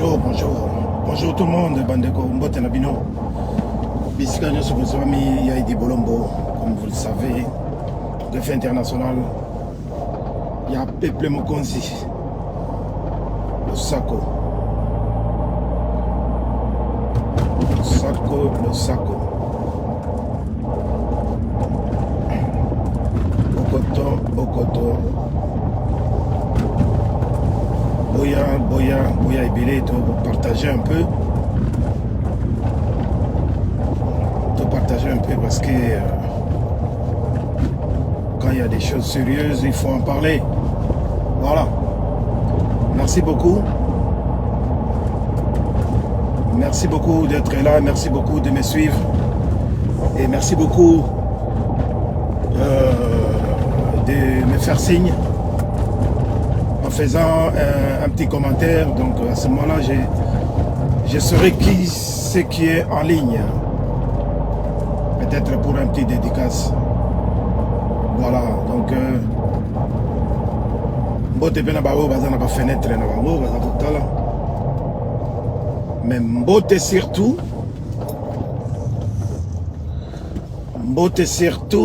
Bonjour, bonjour. Bonjour tout le monde, Bandeko, Mbote Nabino. Bisika Nyoso Bozami, Yaïdi Bolombo, comme vous le savez, défi international. Il y a Peuple Mokonzi, le Sako. Le Sako, le Sako. Bokoto, Bokoto. Boya et Bilé, de partager un peu. De partager un peu parce que quand il y a des choses sérieuses, il faut en parler. Voilà. Merci beaucoup. Merci beaucoup d'être là. Merci beaucoup de me suivre. Et merci beaucoup de me faire signe. Faisant un petit commentaire, donc à ce moment-là, je saurai qui c'est qui est en ligne. Peut-être pour un petit dédicace. Voilà, donc Mbote pe na bao baza na ba fenêtre na bango baza kotala. Mais Mbote surtout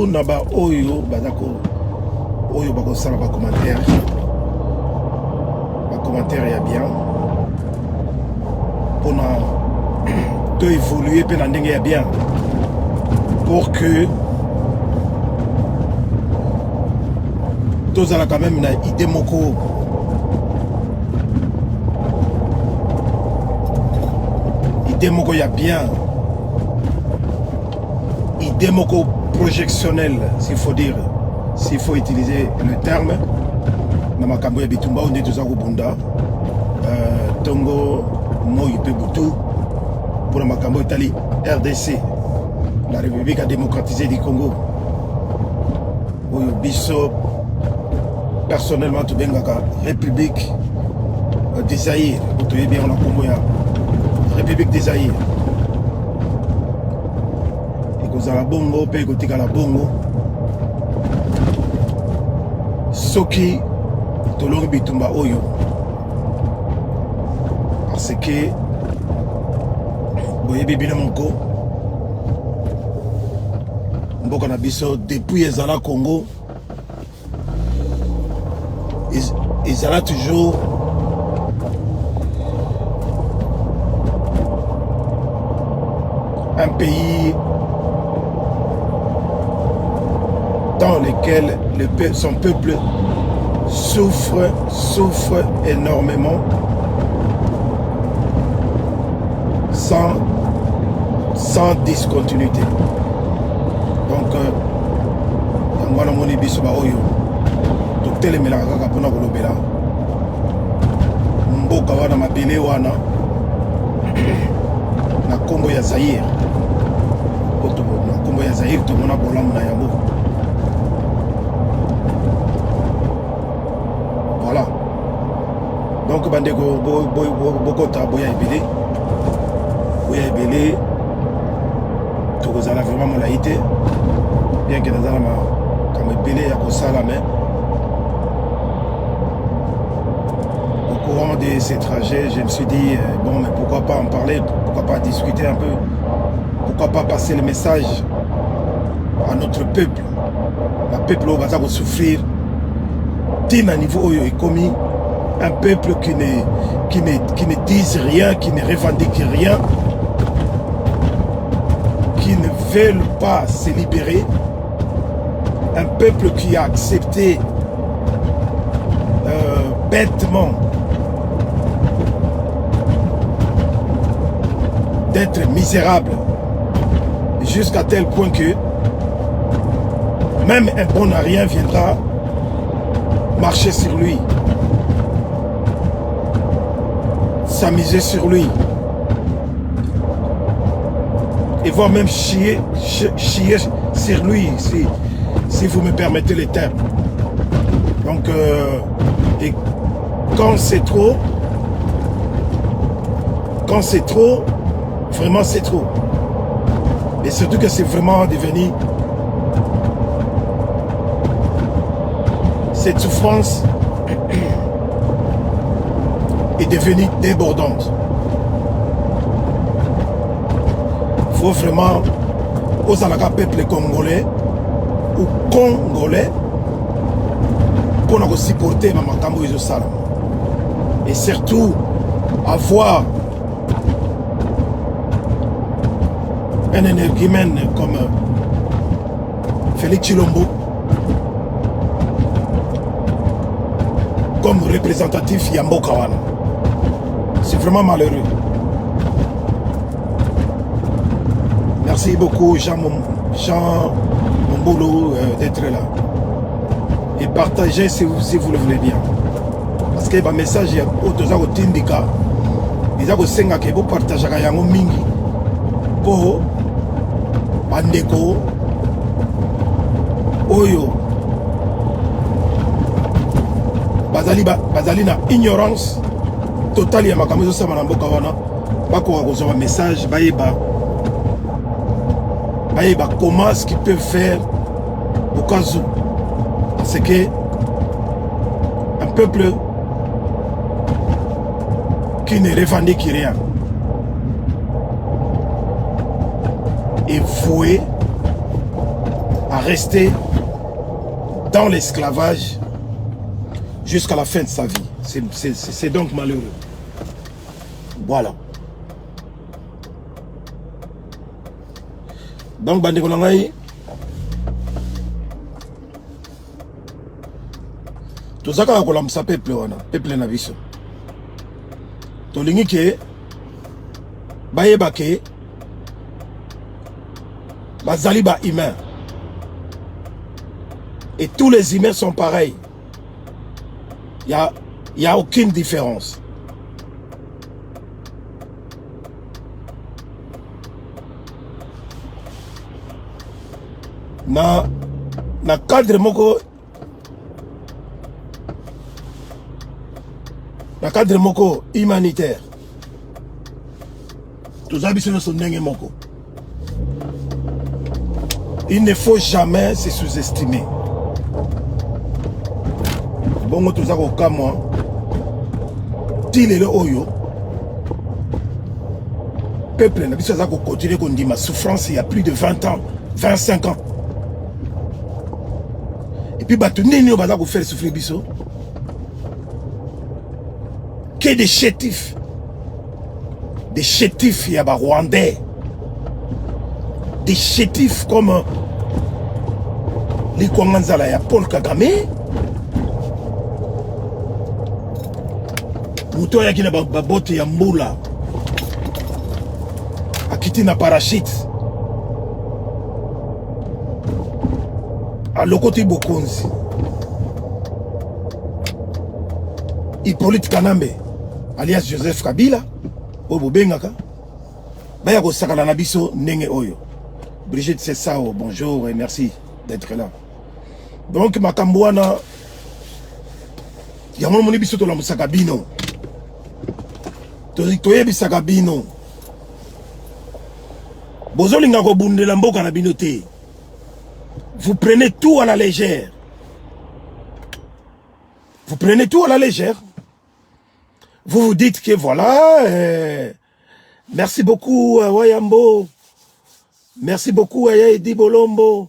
na ba oyo baza ko oyo bako sala ba commentaire. Commentaire il y a bien pour de évoluer puis il y a bien pour que tous allons quand même une idée moko il y a bien idée moko projectionnelle s'il faut dire, s'il faut utiliser le terme. Na makambo ya bitumba onde toza kobunda tongo moi pe butu pour la makambo itali RDC, la République démocratisée du Congo. Oyo biso personnellement to bengaka République des Zaïre, to bien on a kombo ya République des Zaïre. Et ko za bongo pe ko tika la bongo soki tolongi bitumba oyo parce que boyebi bino moko mboka na biso depuis ezala Congo ezala toujours un pays dans lequel son peuple souffre énormément sans discontinuité. Donc ngwana moni biso ba oyo totele melaka kaka pona kolobela mboka wana mabele wana na kombo ya Zaïre oto na kombo ya Zaïre to mona bolamu na yango. Voilà. Donc bandeko bokota boya ebele tokozala vraiment molaïté bien que nazala comme ebele ya kosala mais au courant de ces trajets je me suis dit bon mais pourquoi pas en parler, pourquoi pas discuter un peu, pourquoi pas passer le message à notre peuple, le peuple où va souffrir à niveau oyo commis un peuple qui ne dise rien, qui ne revendique rien, qui ne veulent pas se libérer, un peuple qui a accepté bêtement d'être misérable jusqu'à tel point que même un bon à rien viendra marcher sur lui, s'amuser sur lui et voire même chier sur lui si vous me permettez les termes. Donc et quand c'est trop vraiment c'est trop, et surtout que c'est vraiment devenu cette souffrance est devenue débordante. faut vraiment aux alaka peuple congolais ou congolais pour nous supporter ma makambo iso salam. Et surtout avoir un énergumène comme Félix Tshilombo comme représentatif Yambo Kawana. C'est vraiment malheureux. Merci beaucoup Jean Mombolo d'être là. Et partagez si vous le voulez bien. Parce que le message est au Tindika. Ils ont senga que vous partagez yango mingi pour bandeko oyo bazali na ignorance totale ya makambo ezosama na mboka wana bakoka kozwa message bayeba comment ce qu'ils peuvent faire au cas où. Parce que un peuple qui ne revendique rien est voué à rester dans l'esclavage jusqu'à la fin de sa vie. C'est donc malheureux. Voilà. Donc, bandeko na ngai, tozaka kolamisa peuple wana, peuple na biso. Tolingi ke bayeba ke bazali ba humain. Et tous les humains sont pareils. Il y a aucune différence. Na cadre moko humanitaire. Tous habitants sont nenge moko. Il ne faut jamais se sous-estimer. Bon, tout ça au cas moi. Tilele oyo. Peuple n'a pas continuer qu'on dit ma souffrance il y a plus de 20 ans, 25 ans. Et puis bah tout nini on va faire souffrir biso. Que des chétifs. Des chétifs il y a bah rwandais. Des chétifs comme les Kwanganzala, il y a Paul Kagame. Mouto ya kina babote ya mbula. Akiti na parachute. A lokoti bokonzi. Hippolyte Kanambe, alias Joseph Kabila. Obo bengaka. Baya ko sakala na biso ndenge oyo. Brigitte Sessao, bonjour et merci d'être là. Donc, Makambouana, il y a un moment où la Moussakabino. Toye Bissakabino. Bozolinga ko bunde la mboka na binote. Vous prenez tout à la légère. Vous prenez tout à la légère. Vous vous dites que voilà, merci beaucoup, Wayambo. Merci beaucoup, Edi Bolombo.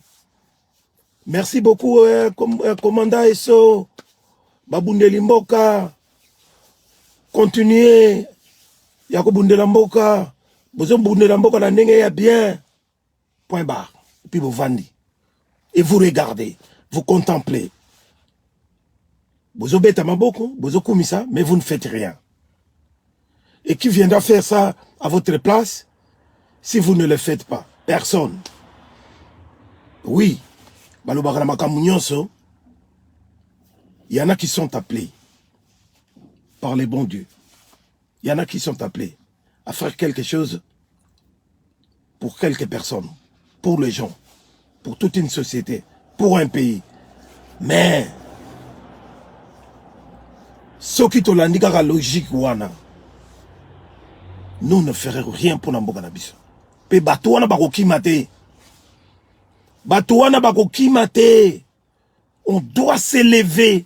Merci beaucoup, commandant Esso. Babunde Limboka. Continuez. Yako bunde Lamboka. Bozo bunde Lamboka la nenge ya bien. Point barre. Et puis vous vendez. Et vous regardez. Vous contemplez. Bozo beta maboko. Bozo kumisa. Mais vous ne faites rien. Et qui viendra faire ça à votre place si vous ne le faites pas? Personne. Oui. Il y en a qui sont appelés par les bons dieux. Il y en a qui sont appelés à faire quelque chose pour quelques personnes, pour les gens, pour toute une société, pour un pays. Mais ce qui te l'indique à la logique, nous ne ferons rien pour Namboka Nabiso. Pe batouana bako kimate. Batouana bako kimate. On doit s'élever.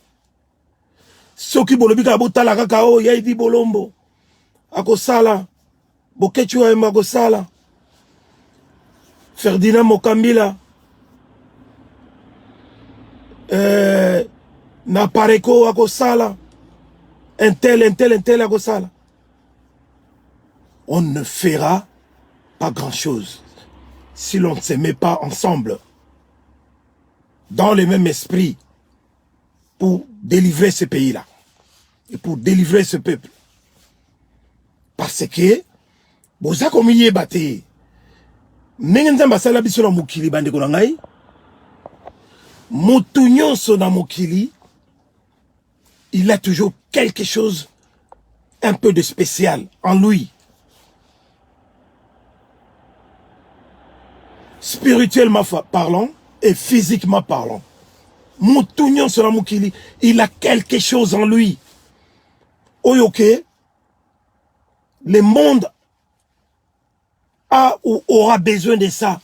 Soki bolobika botala kakao yaidi bolombo. Ako sala. Bokechu ema ako sala. Ferdinand Mokambila, Napareko Akosala, un tel Akosala. On ne fera pas grand-chose si l'on ne se met pas ensemble dans le même esprit pour délivrer ce pays-là et pour délivrer ce peuple. Parce que boza komiye bate nengenza basala biso na mokili bande ko ngai mutu nyonso na mokili, il a toujours quelque chose un peu de spécial en lui. Spirituellement parlant et physiquement parlant. Mutu nyonso na mokili, il a quelque chose en lui. Oyoke, le monde a ou aura besoin de ça.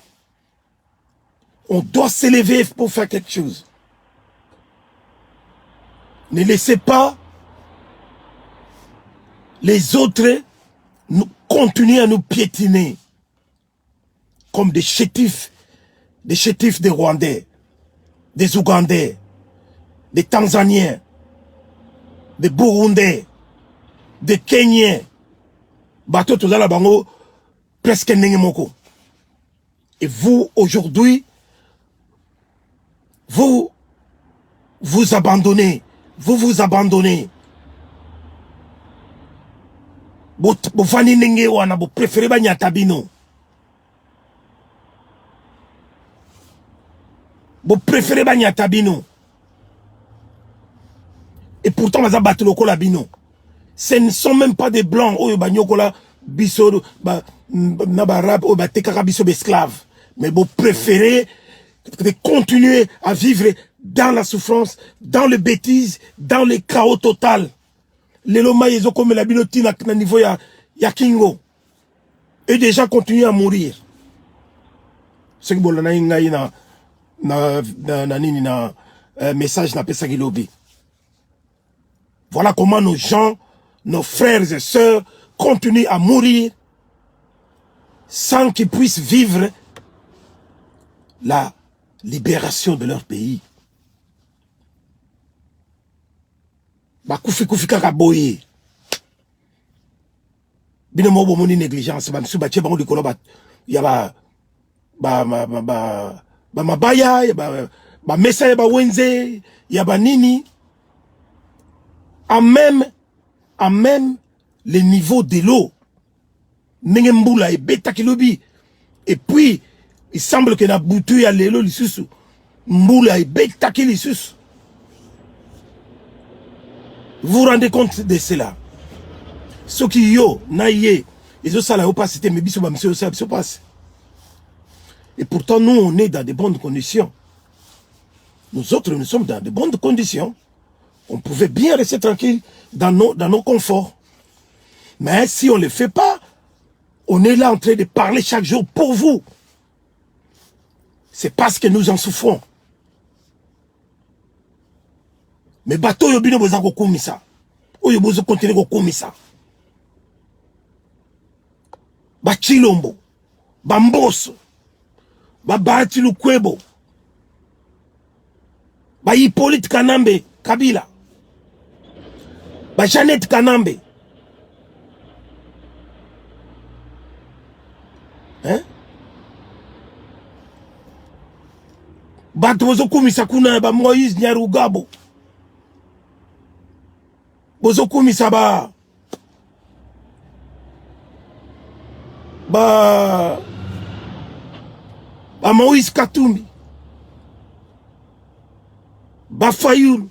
On doit s'élever pour faire quelque chose. Ne laissez pas les autres nous continuer à nous piétiner comme des chétifs des Rwandais, des Ougandais, des Tanzaniens, des Burundais, des Kenyans. Bateau tout la bango presque nengemoko. Et vous aujourd'hui, vous abandonnez, vous abandonnez. Vous fani nenge wana, vous préférez ba nyatabino. Vous préférez ba nyatabino. Et pourtant, vous avez battu la bino. Ce ne sont même pas des blancs. Oh, bah, nyokola, biso, bah, nabarab, oh, bah, tekaka biso esclaves. Mais vous préférez de continuer à vivre dans la souffrance, dans le bêtise, dans le chaos total. Les loma, ils ont comme la binoti na niveau ya kingo. Et des gens continuent à mourir. Ce que vous avez message n'a pas ça qui lobby. Voilà comment nos gens, nos frères et sœurs continuent à mourir sans qu'ils puissent vivre la libération de leur pays. Bakufi kaka boye. Bino mo bomoni négligence ba msu ba tche bango likolo ba ya mabaya ya ba mesa ya ba wenze ya ba nini. À même le niveau de l'eau. Nengemboula et beta kilobi. Et puis, il semble que na boutu ya lelo lisusu. Mboula et beta kilisusu. Vous vous rendez compte de cela? Ce qui yo, naïe, ils ont ça la opacité, mais biso ba monsieur ça passe. Et pourtant, nous, on est dans de bonnes conditions. Nous autres, nous sommes dans de bonnes conditions. On pouvait bien rester tranquille dans nos conforts. Mais si on ne le fait pas, on est là en train de parler chaque jour pour vous. C'est parce que nous en souffrons. Mais bateau yobino boza ko komisa. Oyo bozo continuer ko komisa. Ba Chilombo, ba Mboso, ba Bahati Lukwebo, ba Hippolyte Kanambe Kabila, ba Jeannette Kanambe. Hein? Ba bozo komisa kuna ba Moïse Nyarugabo. Bozo komisa ba Moïse Katumbi, ba Fayoul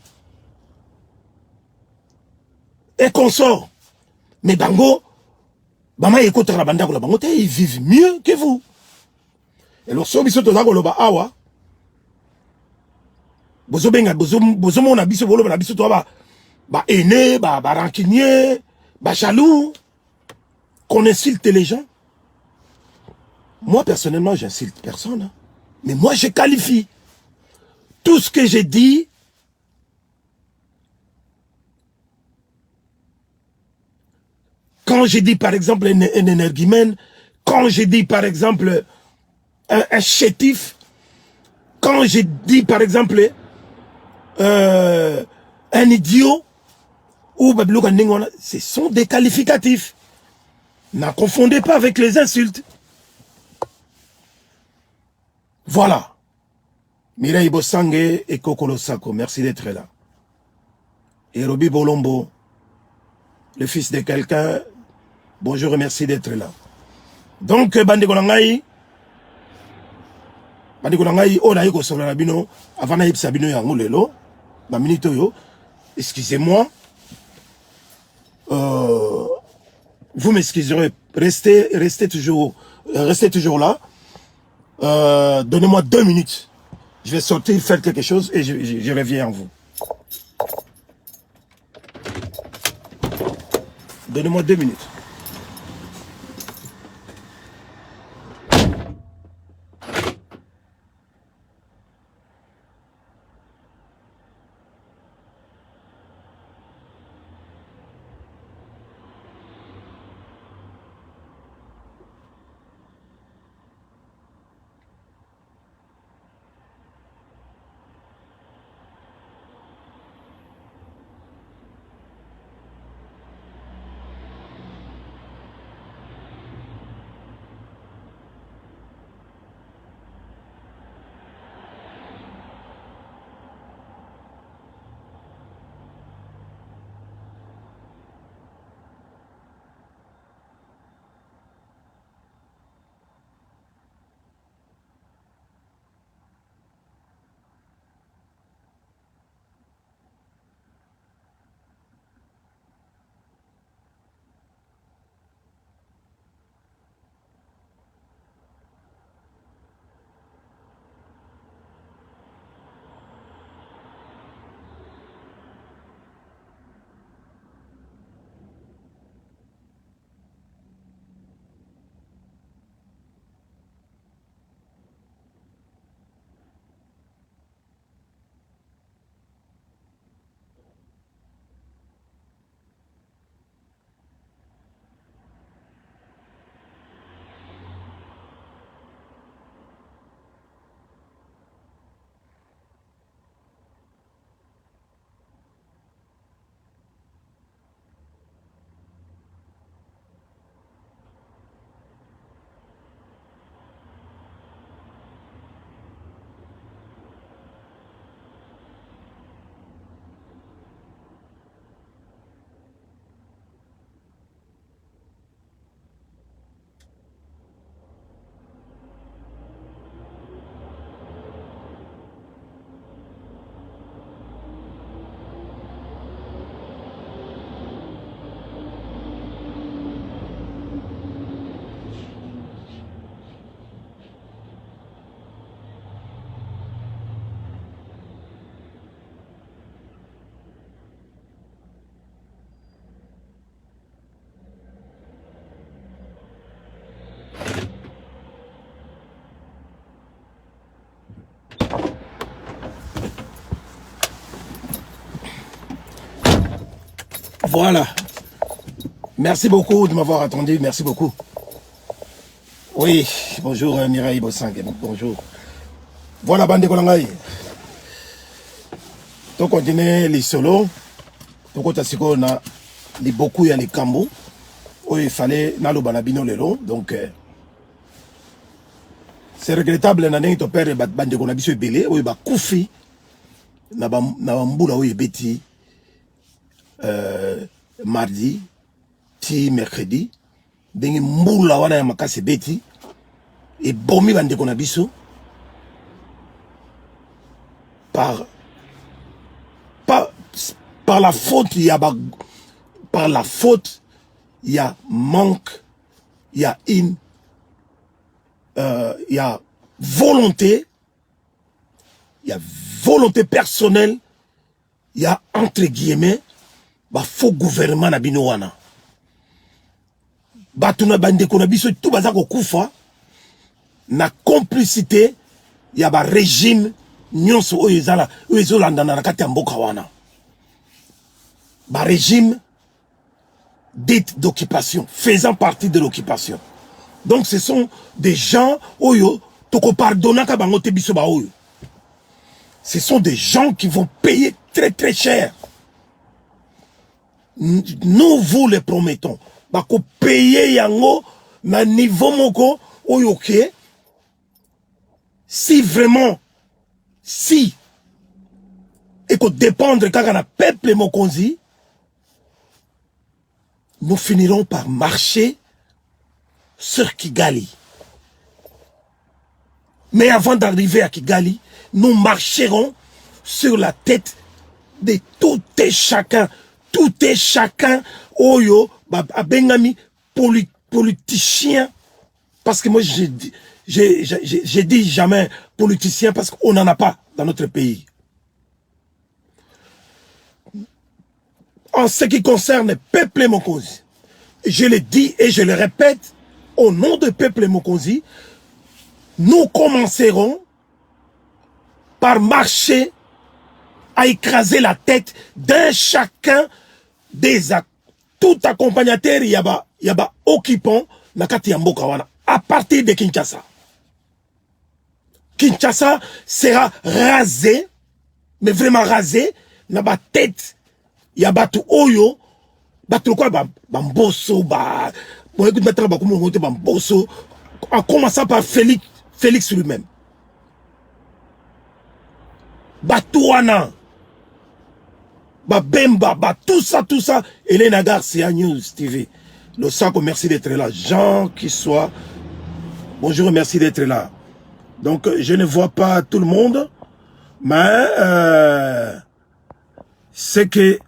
et consorts. Mais bango bama écoute la banda ko bango ils vivent mieux que vous. Et lorsque biso to zako loba awa bozo benga bozo mona biso bolo na biso to ba aîné, ba rancunier, ba jaloux, qu'on insulte les gens. Moi, personnellement, j'insulte personne. Hein. Mais moi, je qualifie. Tout ce que j'ai dit, quand j'ai dit, par exemple, un énergumène, quand j'ai dit, par exemple, un chétif. Quand je dis, par exemple, un idiot, ou ce sont des qualificatifs. Ne confondez pas avec les insultes. Voilà. Mireille Bosangue et Kokolo Sako, merci d'être là. Et Roby Bolombo, le fils de quelqu'un, bonjour et merci d'être là. Donc, Bandi Kolangai, on a eu sur la bino, avant d'aller Sabino Yango Lelo, la minute yo, excusez-moi, vous m'excuserez, restez toujours là. Donnez-moi 2 minutes. Je vais sortir, faire quelque chose et je reviens en vous. Donnez-moi 2 minutes. Voilà. Merci beaucoup de m'avoir attendu. Merci beaucoup. Oui, bonjour Mireille Bosangue. Bonjour. Voilà, Bande Kolangai. Donc, on continue les solos. Donc, on a les beaucoup, il y a les cambos. Où il fallait nalo banabino lelo. Donc, c'est regrettable. Nané to père Bande Konabiso belé. Où il va koufi. Nabambula où il beti. Mardi, ti mercredi, dengi mbula wana ya makase beti, et bomi Bande Konabiso par la faute, il y a par la faute, il y a manque, il y a il y a volonté, il y a volonté personnelle, il y a entre guillemets faux gouvernement na bino wana. Batuna Bande Konabiso tout baza ko kufa na complicité ya ba régime nyonso oyo ezala oyo ezolanda na kati ya mboka wana. Ba régime dit d'occupation, faisant partie de l'occupation. Donc ce sont des gens oyo Toko pardonnaka bango te biso ba oyo. Ce sont des gens qui vont payer très très cher. Nous vous les promettons. Bako payer yango na niveau moko oyoke. Si vraiment, si, et qu'on dépendre quand on a peuple mokonzi, nous finirons par marcher sur Kigali. Mais avant d'arriver à Kigali, nous marcherons sur la tête de tout et chacun. Tout et chacun, oyo, abengami, politicien. Parce que moi, j'ai dit jamais politicien parce qu'on n'en a pas dans notre pays. En ce qui concerne le peuple Mokonzi, je le dis et je le répète, au nom du peuple Mokonzi, nous commencerons par marcher à écraser la tête d'un chacun des tout accompagnateur yaba occupant nakati ya mboka wana à partir de Kinshasa. Kinshasa sera rasé, mais vraiment rasé, na ba tête yaba tu oyo batu quoi bamboso ba bon écoute mettre ba comment monter bamboso en commençant par Félix lui-même. Batouana Bemba, tout ça, Elena Garcia News TV. Le Sako, merci d'être là. Jean qui soit. Bonjour, merci d'être là. Donc, je ne vois pas tout le monde, mais c'est que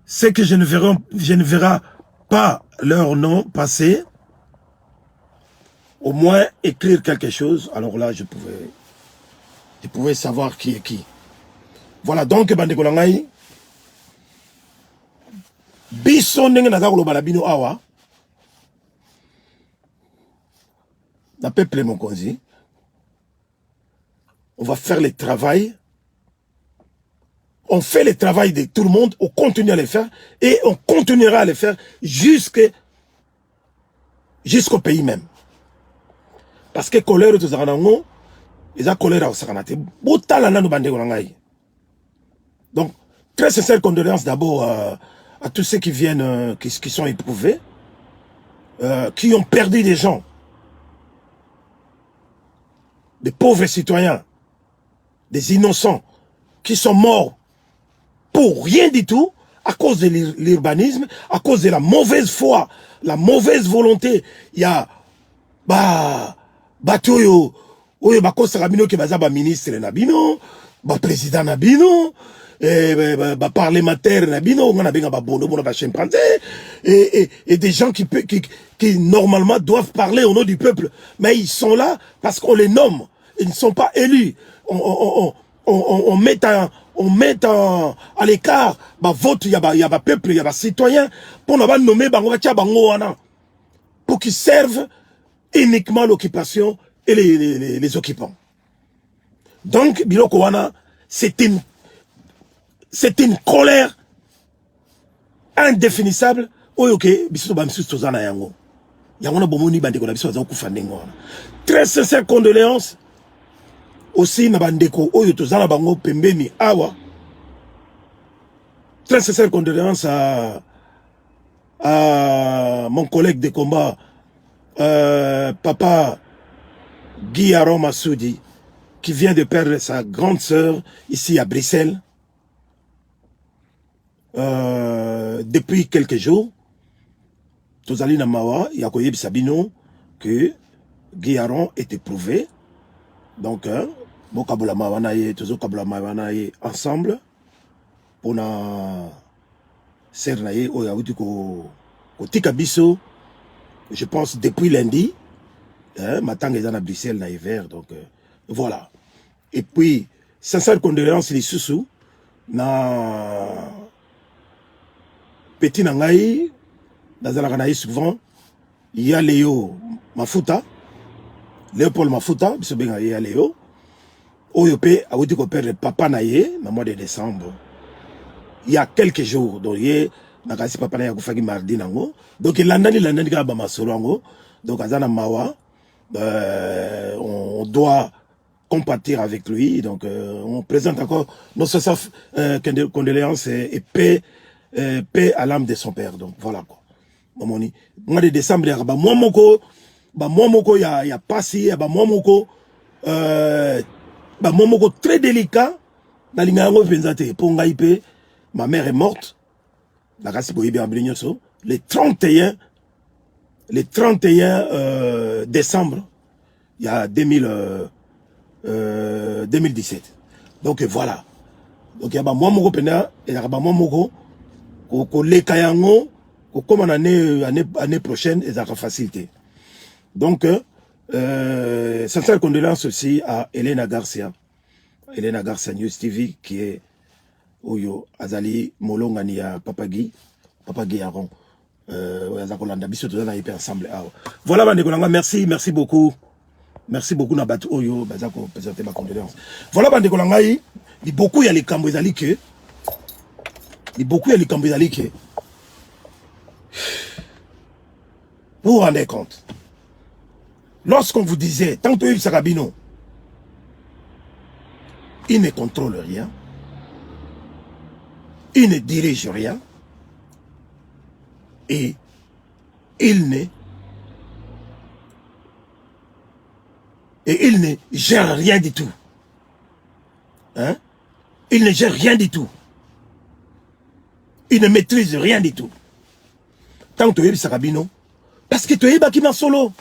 c'est que je ne verrai pas leur nom passer. Au moins écrire quelque chose. Alors là, je pouvais savoir qui est qui. Voilà, donc, bandeko langai, biso ndenge naza koloba na bino awa, na peuple Mokonzi, on va faire le travail, on fait le travail de tout le monde, on continue à le faire, et on continuera à le faire jusqu'au pays même. Parce que colère de Zaranango, ils ont colère au Saranate. Botala nanu bandeko langai. Donc, très sincère condoléances d'abord à tous ceux qui viennent, qui sont éprouvés, qui ont perdu des gens, des pauvres citoyens, des innocents, qui sont morts pour rien du tout, à cause de l'urbanisme, à cause de la mauvaise foi, la mauvaise volonté. Il y a, oyo bakosa rabino qui baza ministre nabino, président nabino, parlementaire nabino, on a bien chimpanzé, et des gens qui normalement doivent parler au nom du peuple, mais ils sont là parce qu'on les nomme, ils ne sont pas élus. On met à l'écart vote, il y a peuple, il y a citoyen pour nous nommer pour qu'ils servent uniquement l'occupation et les occupants. Donc biloko wana c'est une colère indéfinissable. Très sincère condoléances aussi na bandeko oyo tozana bango pembeni awa. Très sincère condoléances à mon collègue de combat papa Guy Aron Massoudi, qui vient de perdre sa grande sœur ici à Bruxelles depuis quelques jours. Tozali na mawa yakoyeb sabino que Guy Aron est éprouvé. Donc bokabula mawana ye tozo kabula mawana ye ensemble pour na sœur na ye oya uti ko tika biso, je pense depuis lundi. Matang est dans Bruxelles na hiver, donc voilà. Et puis sincère condoléances les sous na petit nangai nazala na souvent il y a Léo Mafuta, Léopold Mafuta biso benga ya Léo oyope a uti ko perdre papa na ye na mois de décembre il y a quelques jours. Donc ye nakasi papa na ya kufaki mardi nango, donc landani ka ba masolo ngo, donc azana mawa on doit compatir avec lui. Donc, on présente encore nos sincères condoléances et paix à l'âme de son père. Donc, voilà quoi. Mois de décembre, il y a passé, très délicat. Ma mère est morte. Le 31 décembre, il y a 2017. Donc voilà. Donc il y a moi moko pena et il y a moi moko ko leka yango ko comme année prochaine et ça va faciliter. Donc sincère condoléances aussi à Elena Garcia News TV qui est Oyo Azali Molongani ya Papagi Aaron. Voilà, merci beaucoup. Merci beaucoup Nabat Oyo, Bazako, présenter ma condoléance. Voilà, bande Kolangai, il beaucoup y a les Cambrizaliques. Vous vous rendez compte? Lorsqu'on vous disait, tant que Yves Sakabino, il ne contrôle rien, il ne dirige rien, et il ne gère rien du tout. Hein? Il ne gère rien du tout. Il ne maîtrise rien du tout. Tant que tu es Sakabino, parce que tu es Bakima Solo.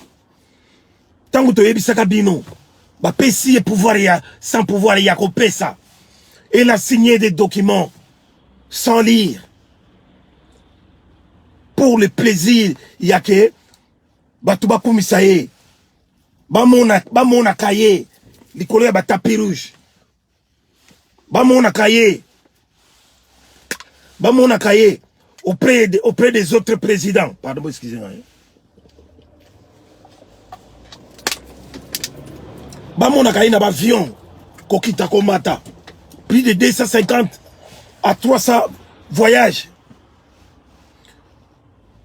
Tant que tu es Sakabino, Pessi et pouvoir, sans pouvoir, il y a coupé ça. Il a signé des documents sans lire. Pour le plaisir, il y a que Batouba Koumisaye. Bamona kaye, likolo ya tapis rouge. Bamona kaye auprès des autres présidents. Pardon, excusez-moi. Bamona kaye na avion kokita komata. Plus de 250 à 300 voyages.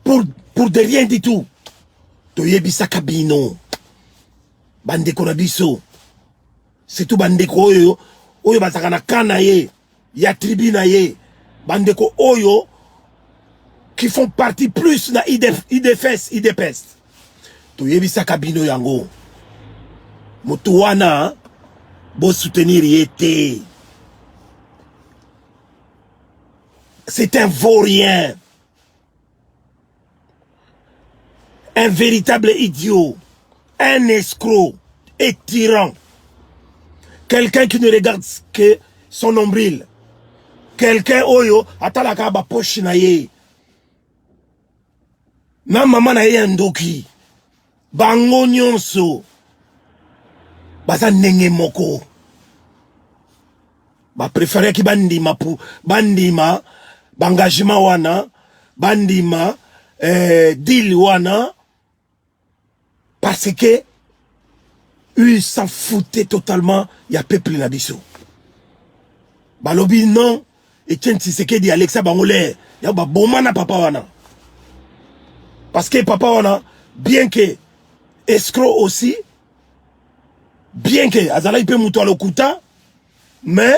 Pour de rien du tout. Toyebi Sakabino. Bandeko na biso. C'est tout bandeko oyo. Oyo bazaka na kana ye. Ya tribu na ye. Bandeko oyo. Qui font partie plus na IDPS. Toyebi Sakabino yango. Motuwana. Bo soutenir yete. C'est un vaurien. Un véritable idiot, un escroc et tyran. Quelqu'un qui ne regarde que son nombril. Quelqu'un oyo atalaka ba poche na ye. Na mama na ye ndoki. Bango nyonso. Baza nenge moko. Ba préféré ki bandima pour bandima bangagement wana, bandima deal wana. Parce que eux s'en foutaient totalement, il y a peuple nabiso. Balobi non, Etienne Tshisekedi Alexa Bangolé, il y a bomana papa wana. Parce que papa wana, bien que escroc aussi, bien que Azalaï peut mouton à l'okuta, mais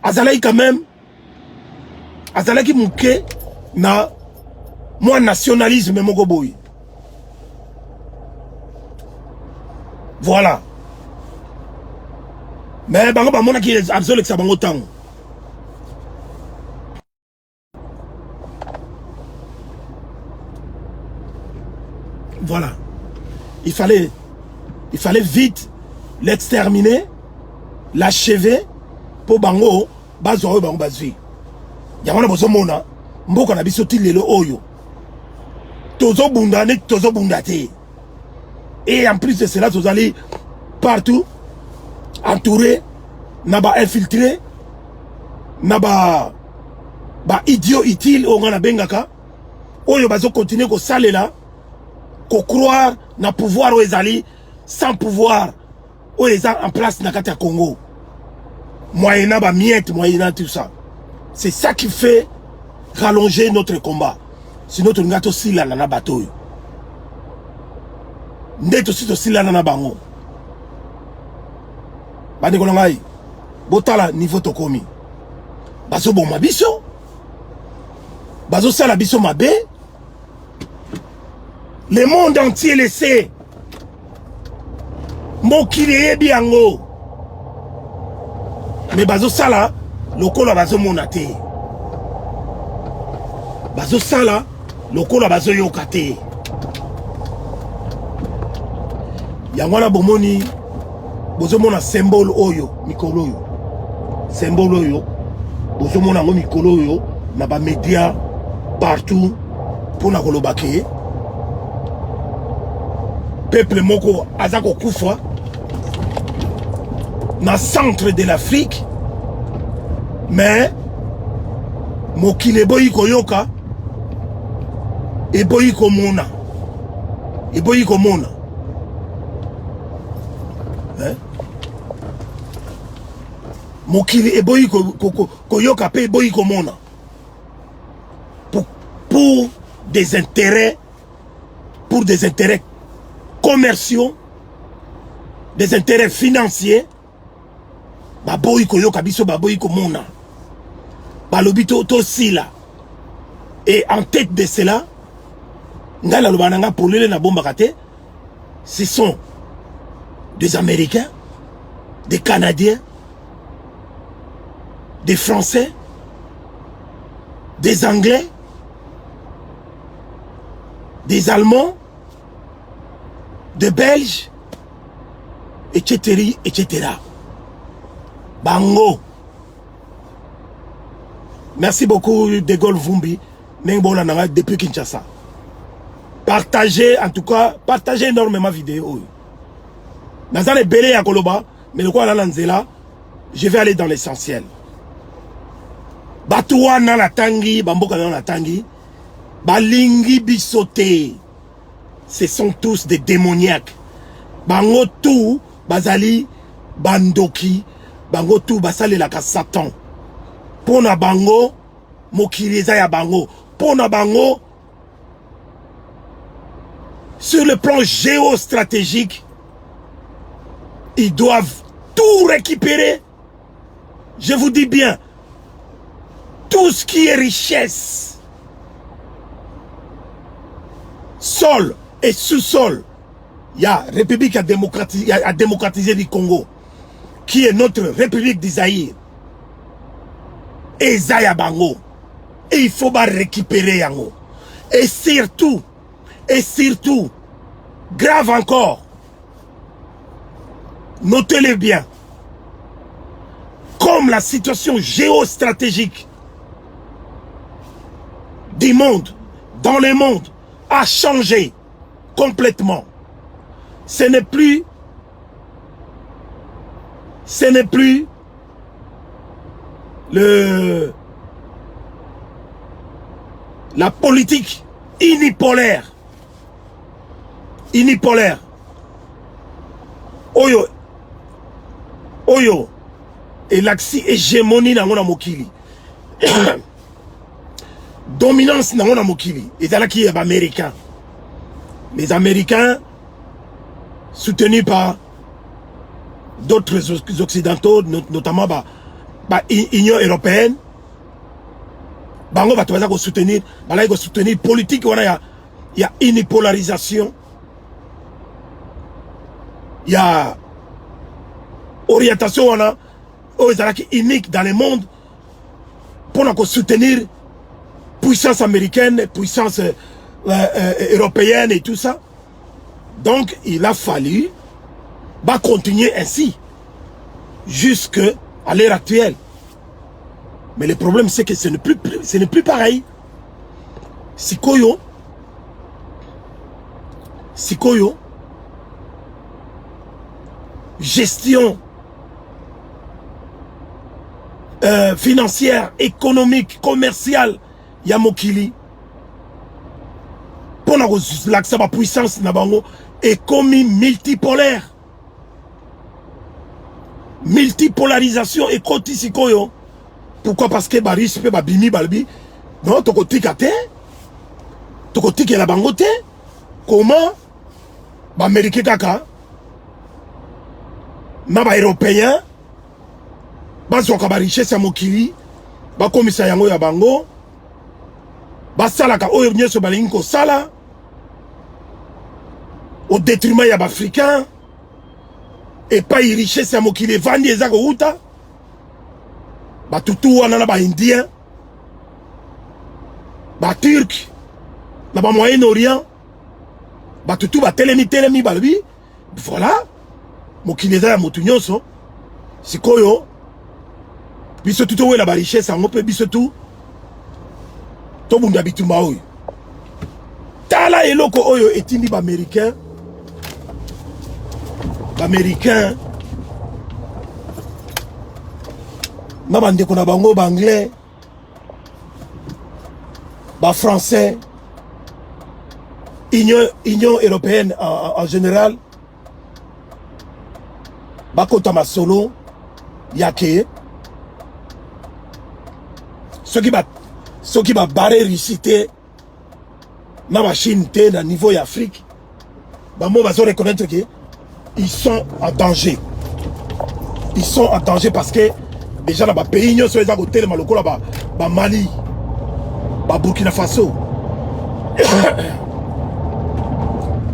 Azalaï quand même, Azalaï qui mouke na moi nationalisme mogoboy. Voilà. Mais bango ba mona ki absolu que ça bango tango. Voilà. Il fallait vite l'exterminer, l'achever pour bango bazo bango bazwi. Yamona bozo mona mboko na biso tilelo oyo. Tozo bunda ne tozo bunda te. Et en plus de cela, vous allez partout entouré, naba infiltré, naba idiot utile au Ghana Bengaka. Oyo bazo continuer ko sale là, ko croire na pouvoir aux ali sans pouvoir aux en place na kati ya Congo. Moyennant ba miette, moyennant tout ça. C'est ça qui fait rallonger notre combat. Sinon tu n'as aussi là na bateau. Ndeto si tosilana na bango. Bandeko na ngai. Botala niveau tokomi. Bazo bon mabiso. Bazo sala biso mabe. Le monde entier le sait. Mokili yebi yango. Mais bazo sala lokola bazo monate. Bazo sala lokola bazo yokate. Yangwana bomoni bozo mona symbole oyo mikolo oyo. Symbole oyo bozo mona ngo mikolo oyo na ba média partout pour na kolobake. Peuple moko azako kufa na centre de l'Afrique, mais mokile boyi koyoka e boyi komona mokili e boyi koyoka pe boyi komona pour des intérêts commerciaux, des intérêts financiers. Baboyi koyoka biso baboyi komona. Balobito to sila. Et en tête de cela, ngala lobananga pour le na bomba kate, ce sont des Américains, des Canadiens, des Français, des Anglais, des Allemands, des Belges, etc., etc. Bango. Merci beaucoup De Gaulle Vumbi depuis Kinshasa. Partagez, en tout cas, partagez énormément vidéo. Dans les belé à Koloba, mais le quoi là là, je vais aller dans l'essentiel. Batoua na la tangi, bamboka na la tangi, balingi bisote. Ce sont tous des démoniaques. Bango tout, bazali, bandoki, bango tout, basali la ka Satan. Pona bango, mokiriza ya bango. Pona bango, sur le plan géostratégique, ils doivent tout récupérer. Je vous dis bien, tout ce qui est richesse, sol et sous-sol, il y a République à démocratiser du Congo, qui est notre République d'Isaïe. Et Zaya Bango. Et il faut pas récupérer Yango. Et surtout, grave encore, notez-le bien, comme la situation géostratégique du monde, dans le monde, a changé complètement. Ce n'est plus la politique unipolaire. Oyo et l'axi hégémonie dans mon mokili. Dominance dans mon mokili. Et là qui est américain. Les Américains soutenus par d'autres occidentaux, notamment l'Union européenne, bango va soutenir, soutenir politique, il y a une polarisation, il y a orientation unique dans le monde pour soutenir puissance américaine, puissance européenne et tout ça. Donc il a fallu continuer ainsi jusqu'à l'heure actuelle. Mais le problème c'est que ce n'est plus pareil. Sikoyo, gestion financière, économique, commerciale, Yamokili, pour l'accès à la puissance est comme multipolaire. Multipolarisation et côté Sikoyo. Pourquoi? Parce que Baris peut bini balbi. Non, tu côté kate. Tu côté la bangote. Comment Américain kaka na ba européen bazwaka ba richesse ya mokili bakomisa yango ya bango basalaka oyo nyonso balingi kosala au détriment ya baafricain epai richesse ya mokili evandi eza kouta batutu wana na baindien baturk na ba moyen orient batutu batelemi balobi voilà mokili eza ya motu nyonso sikoyo biso tu towela ba richesse yango mpe biso tu tobunda bitumba oyo tala eloko oyo etindi baaméricain na bandeko na bango baanglais bafrançais Union européenne en général bakota masolo yake soki ba barre risité na machine te na niveau ya Afrique ba mo bazo reconnaître que ils sont en danger. Ils sont en danger parce que déjà dans ba pays nyonso eza ko telema lokola ba Mali, ba Burkina Faso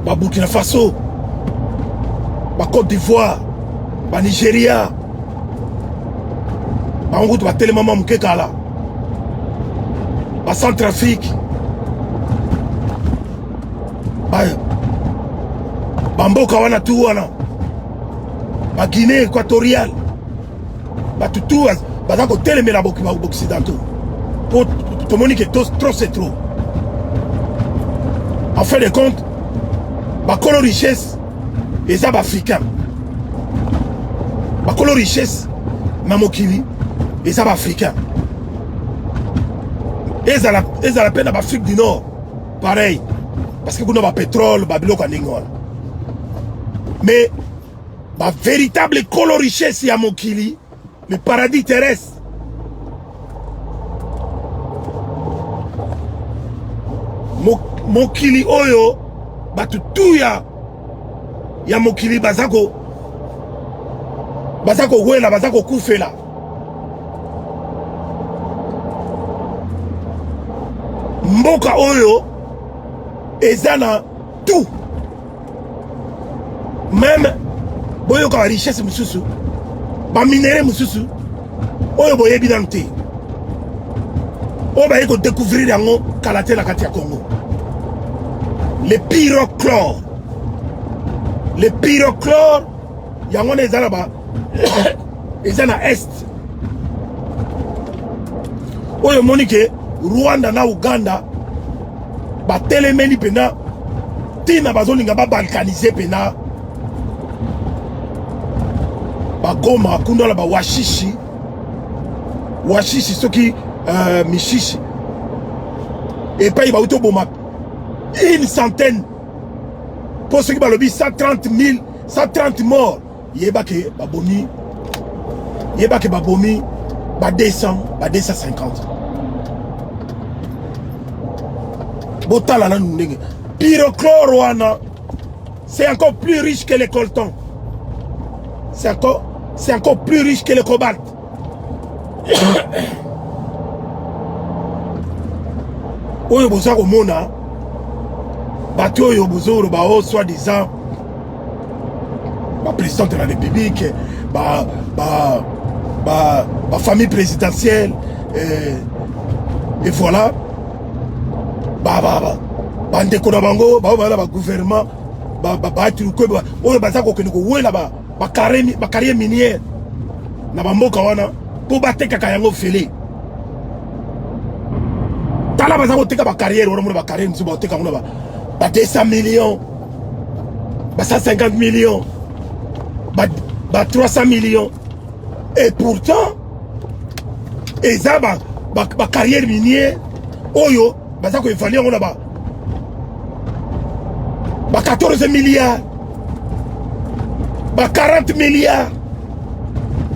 ba Burkina Faso, ba Côte d'Ivoire, ba Nigeria, ba ngutu ba telema mamuke kala, ba Centrafrique, ba mboka wana tu wana, ba Guinée équatoriale, ba tutu baza ko telemela boki ba occidentaux. Pour tout le monde qui trop c'est trop. En fin de compte, ba kolo richesse eza ba africain. Ba kolo richesse na mokili eza ba africain. Eza la peine à Afrique du Nord. Pareil. Parce que vous n'avez pas de pétrole, ba biloko ndingo. Mais la véritable colo richesse ya mokili, le paradis terrestre. Mokili oyo batutu ya mokili bazako wela bazako kufela. Mboka oyo ezana tout. Même boyo ka richesse mususu ba minéraux mususu oyo boye bidante o ba yeko découvrir yango kalate na kati ya Congo. Le pyrochlore yango ezana ba ezana est oyo monike Rwanda na Uganda ba telemeli pena tina bazolinga ba balkaniser pena ba Goma kunda la ba washishi soki mishishi et pas il va auto boma une centaine pour ceux qui va lobby 130 morts yebake babomi ba 250 botala na ndenge pyrochlore wana c'est encore plus riche que les coltons, c'est encore plus riche que le cobalt. Oyo boza komona bato oyo bozoro ba o soi-disant ba président de la République, ba famille présidentielle et voilà bandeko na bango ba gouvernement ba truc oyo baza ko kene ko wela ba carrière minière na bamboka wana po batekaka yango fele. Tala baza ko teka ba carrière wana ba carrière nzu ba teka ngona ba 200 millions, ba 150 millions, ba 300 millions. Et pourtant eza ba carrière minière oyo baza ko évaluer ngona ba 14 milliards, ba 40 milliards.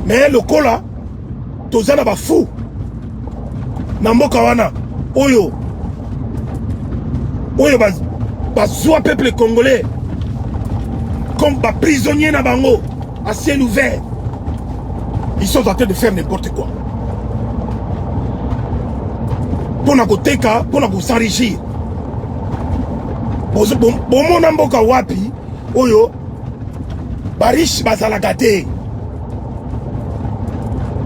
Mais le cola tozana ba fou na mboka wana oyo ba zwa peuple congolais comme des prisonniers na bango à ciel ouvert. Ils sont en train de faire n'importe quoi. Pour nous s'enrichir. Bon mon mboka wapi oyo ba riche bazalaka te.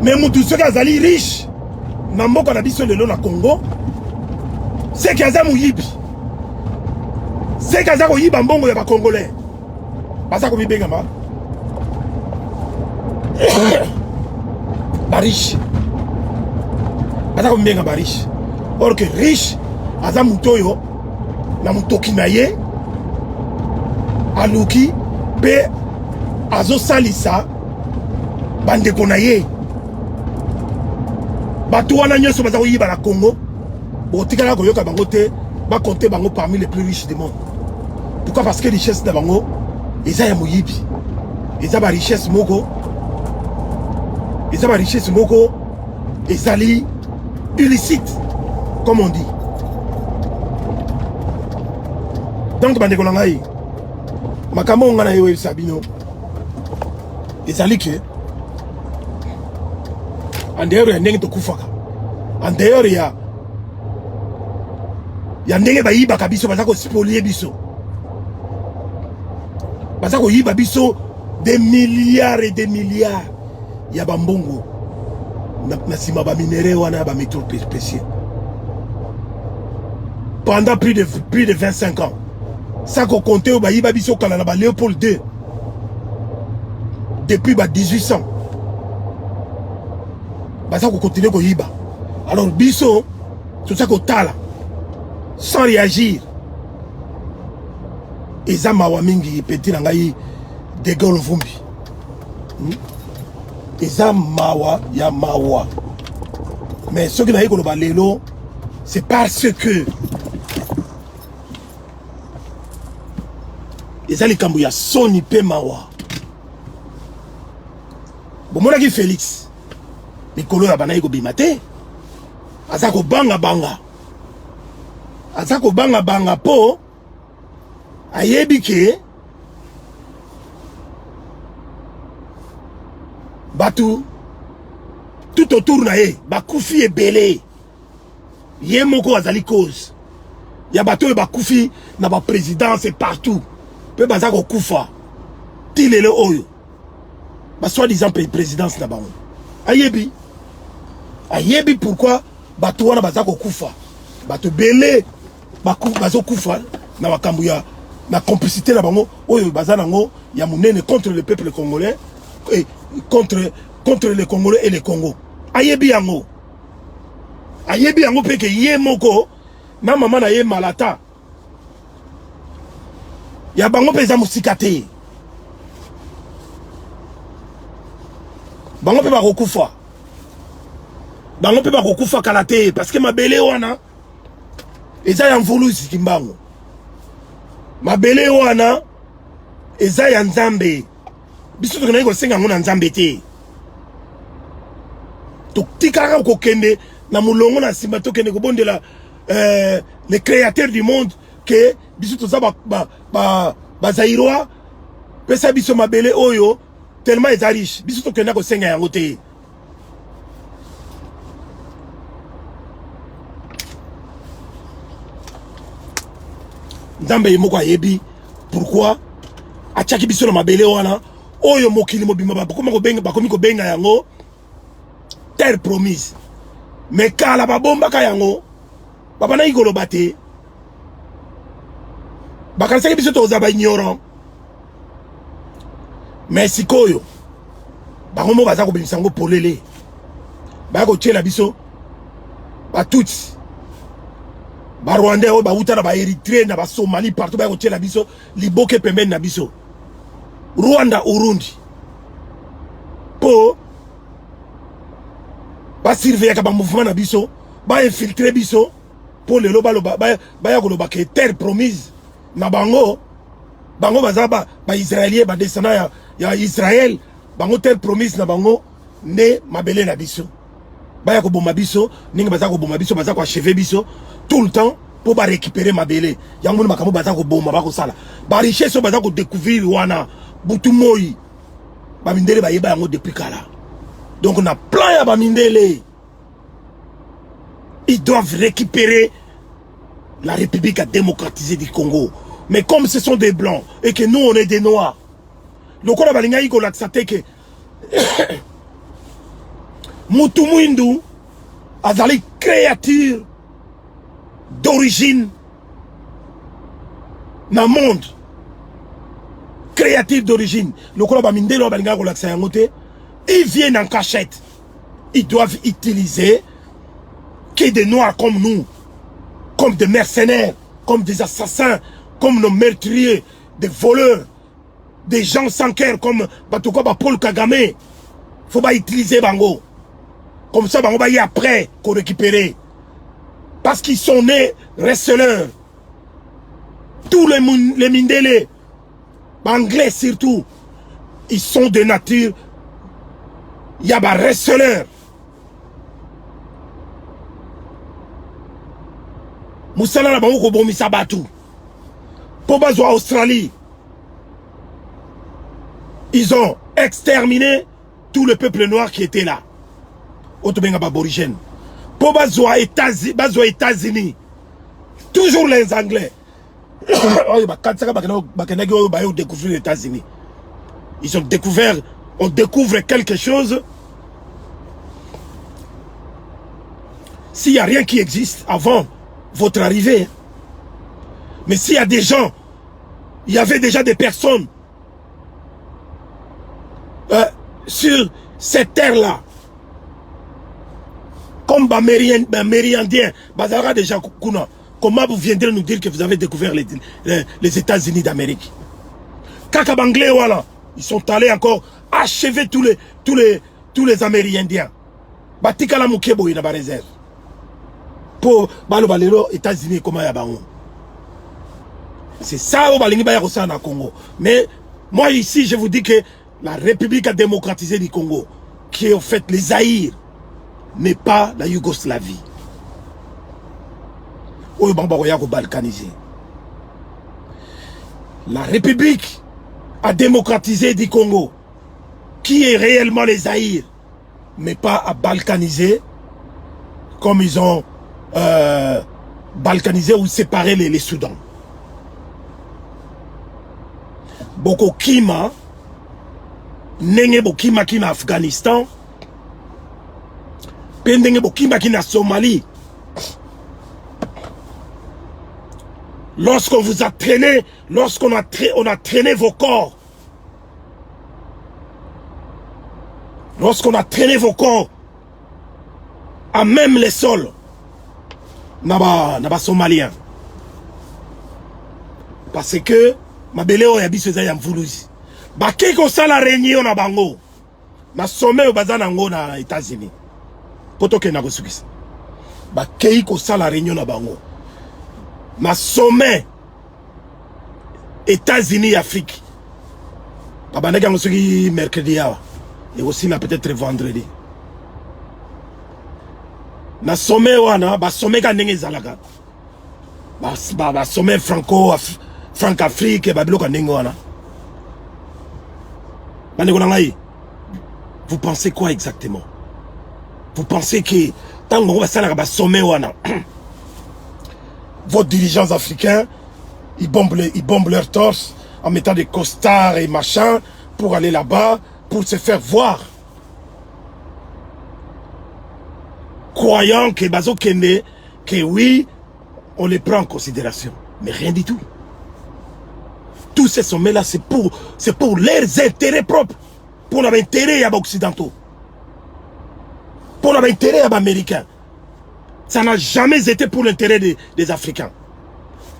Mais mutu soki azali riche na mboka na biso lelo na Congo, c'est que aza muyibi. C'est que aza koyiba mbongo ya ba Congolais. Baza ko bibenga ma. Ba riche. Baza ko bibenga ba riche. Or que riche aza mutoyo na mutoki na ye aluki pe azo salisa bandeko na ye. Bato wana nyonso baza koyiba na Congo botikala koyoka bango te ba compter bango parmi les plus riches du monde. Pourquoi? Parce que richesse na bango eza ya moyibi, eza ba richesse moko, eza ba richesse moko ezali illicite comme on dit. Donc bandeko na ngai makambo ngana yo sabino ezali ke en dehors ya ndenge tokufaka, en dehors ya ndenge bayibaka biso baza kospolier biso, baza koyiba biso des milliards et des milliards ya bambongo na sima ba minéraux wana ba métaux précieux pendant plus de 25 ans. Ça qu'on comptait au bayiba biso kala na ba Léopold II depuis ba 1800. Baza ko continuer ko yiba. Alors biso tout ça ko tala sans réagir. Eza mawa mingi petit na ngai de gol vumbi. Eza mawa ya mawa. Mais ce qui na yiko ba lelo c'est parce que eza likambo ya soni pe mawa. Bomona ki Félix mikolo ya bana yiko bimate azako banga banga, azako banga banga po ayebi ke batu tout autour na ye bakufi ebele ye moko azali cause ya bato e bakufi na ba présidence partout pe bazako kufa tilele oyo ba soi-disant présidence na bango ayebi pourquoi bato wana bazako kufa bato belé bazo kufa na makambo ya na complicité na bango oyo bazanango ya munene contre le peuple congolais et contre les Congolais et les Congo. Ayebi yango peke ye moko na mama na ye malata ya bango peza musikate bango pe bakokufa kalate parce que mabele wana eza ya mvuluzi kimbango, mabele wana eza ya nzambe biso tokena ko senga ngona nzambe te totikaka kokende na mulongo na simba tokende ko bondela le créateur du monde que biso toza ba zairwa pesa biso mabele oyo tellement eza riche biso tokenda ko senga yango te. Nzambe yemoko ayebi pourquoi achaki biso na mabele wana oyo mokili mobima bakomi kobenga yango terre promise. Mais kala babombaka yango babana ikoloba te bakanisaki biso toza ba ignorant. Mais sikoyo bango mo baza kobimisa yango polele baya kotiela biso batutsi ba Rwandais oyo bauta na ba Eritrea na ba Somalie partout baya kotiela biso liboke pembeni na biso Rwanda Urundi po ba surveiller ka ba mouvement na biso ba infiltrer biso po lelo baya koloba ke terre promise na bango baza ba Israélien ba descendant ya Israël bango terre promise na bango ne mabele na biso baya ko bomba biso ninga baza ko bomba biso baza ko achever biso tout le temps pour récupérer ma belle. Yangoun makambo bazako bomba bako sala. Ba richesse bazako découvrir wana butumoyi. Ba mindele ba yeba yango depuis kala. Donc on a plein ya ba mindele. Ils doivent récupérer la République démocratisée du Congo. Mais comme ce sont des blancs et que nous on est des noirs. Donc on a balinga iko laksate que Mutumundu azali créature d'origine dans le monde. Créative d'origine. Le Koloba Mindelo Balinga Golaksa Yangote, ils viennent en cachette. Ils doivent utiliser que des noirs comme nous, comme des mercenaires, comme des assassins, comme nos meurtriers, des voleurs, des gens sans cœur comme Batukoba Paul Kagame. Faut pas utiliser Bango. Comme ça, Bango va y après qu'on récupère. Parce qu'ils sont nés wrestlers. Tous les Mindele, anglais surtout, ils sont de nature. Il y a des wrestlers. Moussala na bango ko bomisa batu. Pour bazo Australie. Ils ont exterminé tout le peuple noir qui était là. Autobenga aborigène. Pour bazo États-Unis. Toujours les Anglais. Découvrir les États-Unis. Ils ont découvert, on découvre quelque chose. S'il n'y a rien qui existe avant votre arrivée. Mais s'il y a des gens, il y avait déjà des personnes sur cette terre-là, comme Mériandien, Bazara déjà Kuna. Comment vous viendrez nous dire que vous avez découvert les États-Unis d'Amérique? Kakabanglé, voilà. Ils sont allés encore achever tous les Amérindiens. Batikala Mukebo, il y a une réserve. Pour les États-Unis, comment il y a un. C'est ça au Congo. Mais moi ici, je vous dis que la République démocratisée du Congo, qui est en fait les Zaïre, n'est pas la Yougoslavie. La République démocratisée du Congo, qui est réellement les Zaïre, mais pas à balkaniser, comme ils ont balkanisé ou séparé les Soudans. Boko Kima, Nenge Bokima qui na Afghanistan, Pendenge Bokima qui na Somalie. Lorsqu'on vous a traîné, lorsqu'on a traîné vos corps, lorsqu'on a traîné vos corps à même les sols, naba Somalien. Parce que ma belle o yabi seza ya mvuluzi. Ba kiko sala réunion na bango. Na sommet au bazana ngo na États-Unis. Poto ke na kosukisa. Ba kiko sala réunion na bango. Na sommet États-Unis Afrique. Ba ndeka ngosuki mercredi yawa. Et aussi là peut-être vendredi. Na sommet wana ba sommet ka ndenge zalaka. Ba sommet Franc-Afrique et Babylone ndenge wana. Vous pensez quoi exactement? Vous pensez que tant qu'on va s'en ba sommet wana. Vos dirigeants africains, ils bombent leur torse en mettant des costards et machin pour aller là-bas, pour se faire voir. Croyant que Bazo Kende, que oui, on les prend en considération. Mais rien du tout. Tous ces sommets-là, c'est pour leurs intérêts propres. Pour l'intérêt à occidentaux. Pour l'intérêt à américains. Ça n'a jamais été pour l'intérêt des Africains.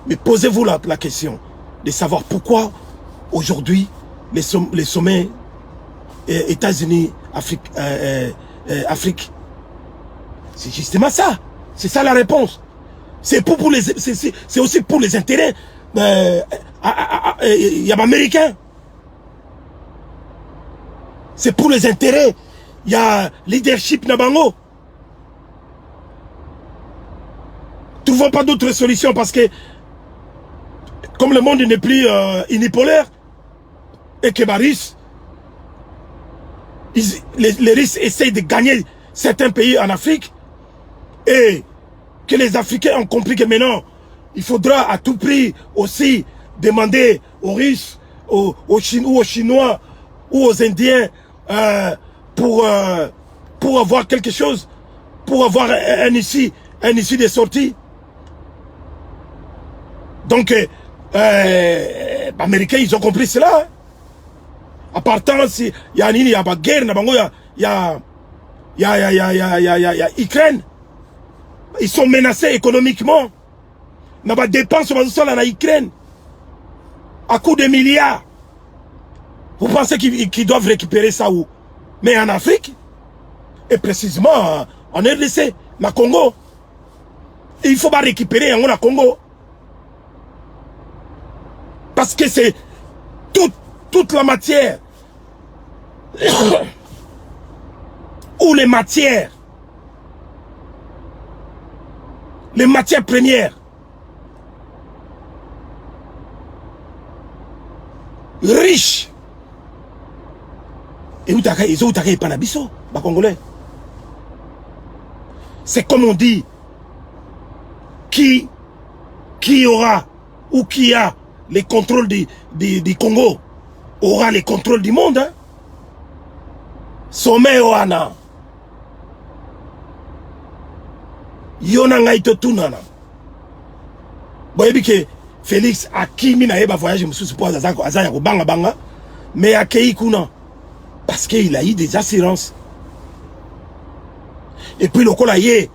Mais posez-vous la question de savoir pourquoi aujourd'hui les sommets États-Unis, Afrique. C'est justement ça. C'est ça la réponse. C'est aussi pour les intérêts américains. C'est pour les intérêts. Il y a leadership Nabango. Tu vois pas d'autre solution parce que comme le monde n'est plus unipolaire et que les Russes essayent de gagner certains pays en Afrique et que les Africains ont compris que maintenant il faudra à tout prix aussi demander aux Russes, aux Chinois ou aux Indiens pour avoir quelque chose, pour avoir un issue de sortie. Donc, les Américains, ils ont compris cela. Hein. À partant, il y a une guerre, il y a Ukraine. Ils sont menacés économiquement. Il y a des dépenses en Ukraine. À coup de milliards. Vous pensez qu'ils doivent récupérer ça où? Mais en Afrique, et précisément en RDC, au Congo. Et il faut pas récupérer en Congo. Parce que c'est toute la matière. Ou les matières premières riches. Et ils ont pas l'abisso, les Congolais. C'est comme on dit, qui aura ou qui a les contrôles du Congo aura les contrôles du monde. Hein? Sommet Oana. Yona ngaito tunana. Boyebi que Félix a kimi na eba voyage mususu po azaya ko banga mais a kei kuna parce qu'il a eu des assurances. Et puis le colayer.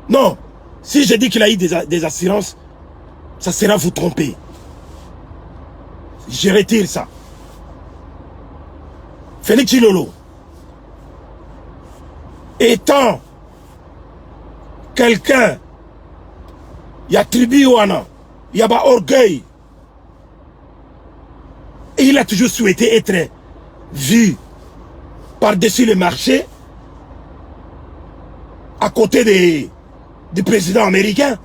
Non, si je dis qu'il a eu des assurances, ça sera vous tromper. Je retire ça. Félix Tshilolo étant quelqu'un, il y a tribu wana, il y a pas orgueil. Et il a toujours souhaité être vu par-dessus le marché à côté du président américain.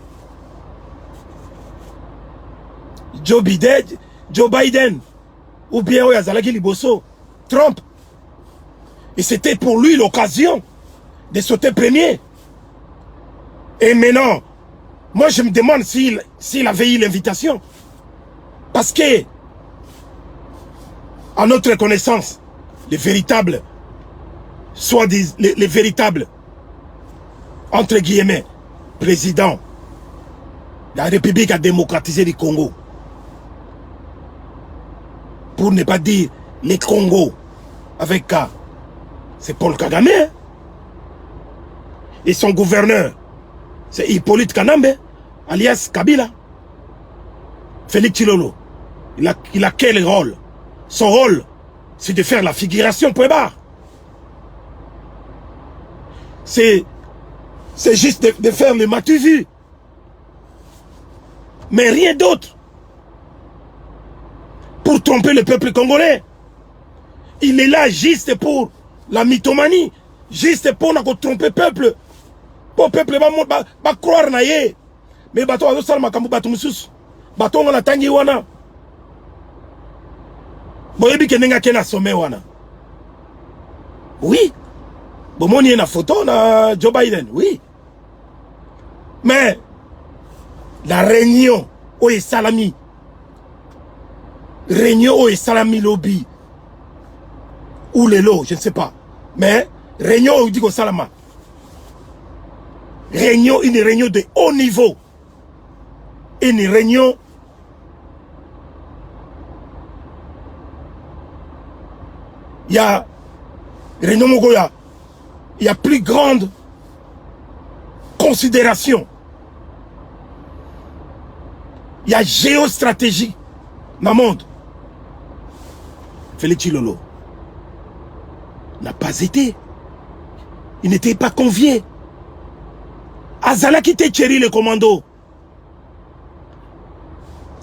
Joe Biden ou bien Oyazalaki Liboso, Trump. Et c'était pour lui l'occasion de sauter premier. Et maintenant, moi je me demande s'il avait eu l'invitation. Parce que, à notre connaissance, les véritables, les véritables, entre guillemets, présidents de la République a démocratisé du Congo. Pour ne pas dire les Congo avec K. C'est Paul Kagame. Hein? Et son gouverneur, c'est Hippolyte Kanambe, alias Kabila. Félix Tshilolo. Il a quel rôle? Son rôle, c'est de faire la figuration, point barre. C'est juste de faire le matu-vu. Mais rien d'autre. Pour tromper le peuple congolais. Il est là juste pour la mythomanie. Juste pour tromper le peuple. Pour le peuple va croire na ye. Mais bato azo sala makambo bato mususu. Bato ngana tangi wana. Boyebi ke nenga kena sommet wana. Oui. Bomoni na photo na Joe Biden, oui. Mais la réunion au salami. Réunion au salami lobby. Ou les lots, je ne sais pas. Mais réunion au Digo Salama. Réunion, une réunion de haut niveau. Une réunion il y a réunion Mogoya. Il y a plus grande considération. Il y a géostratégie dans le monde. Félix Tshilolo n'a pas été. Il n'était pas convié. Azala qui te chéri le commando.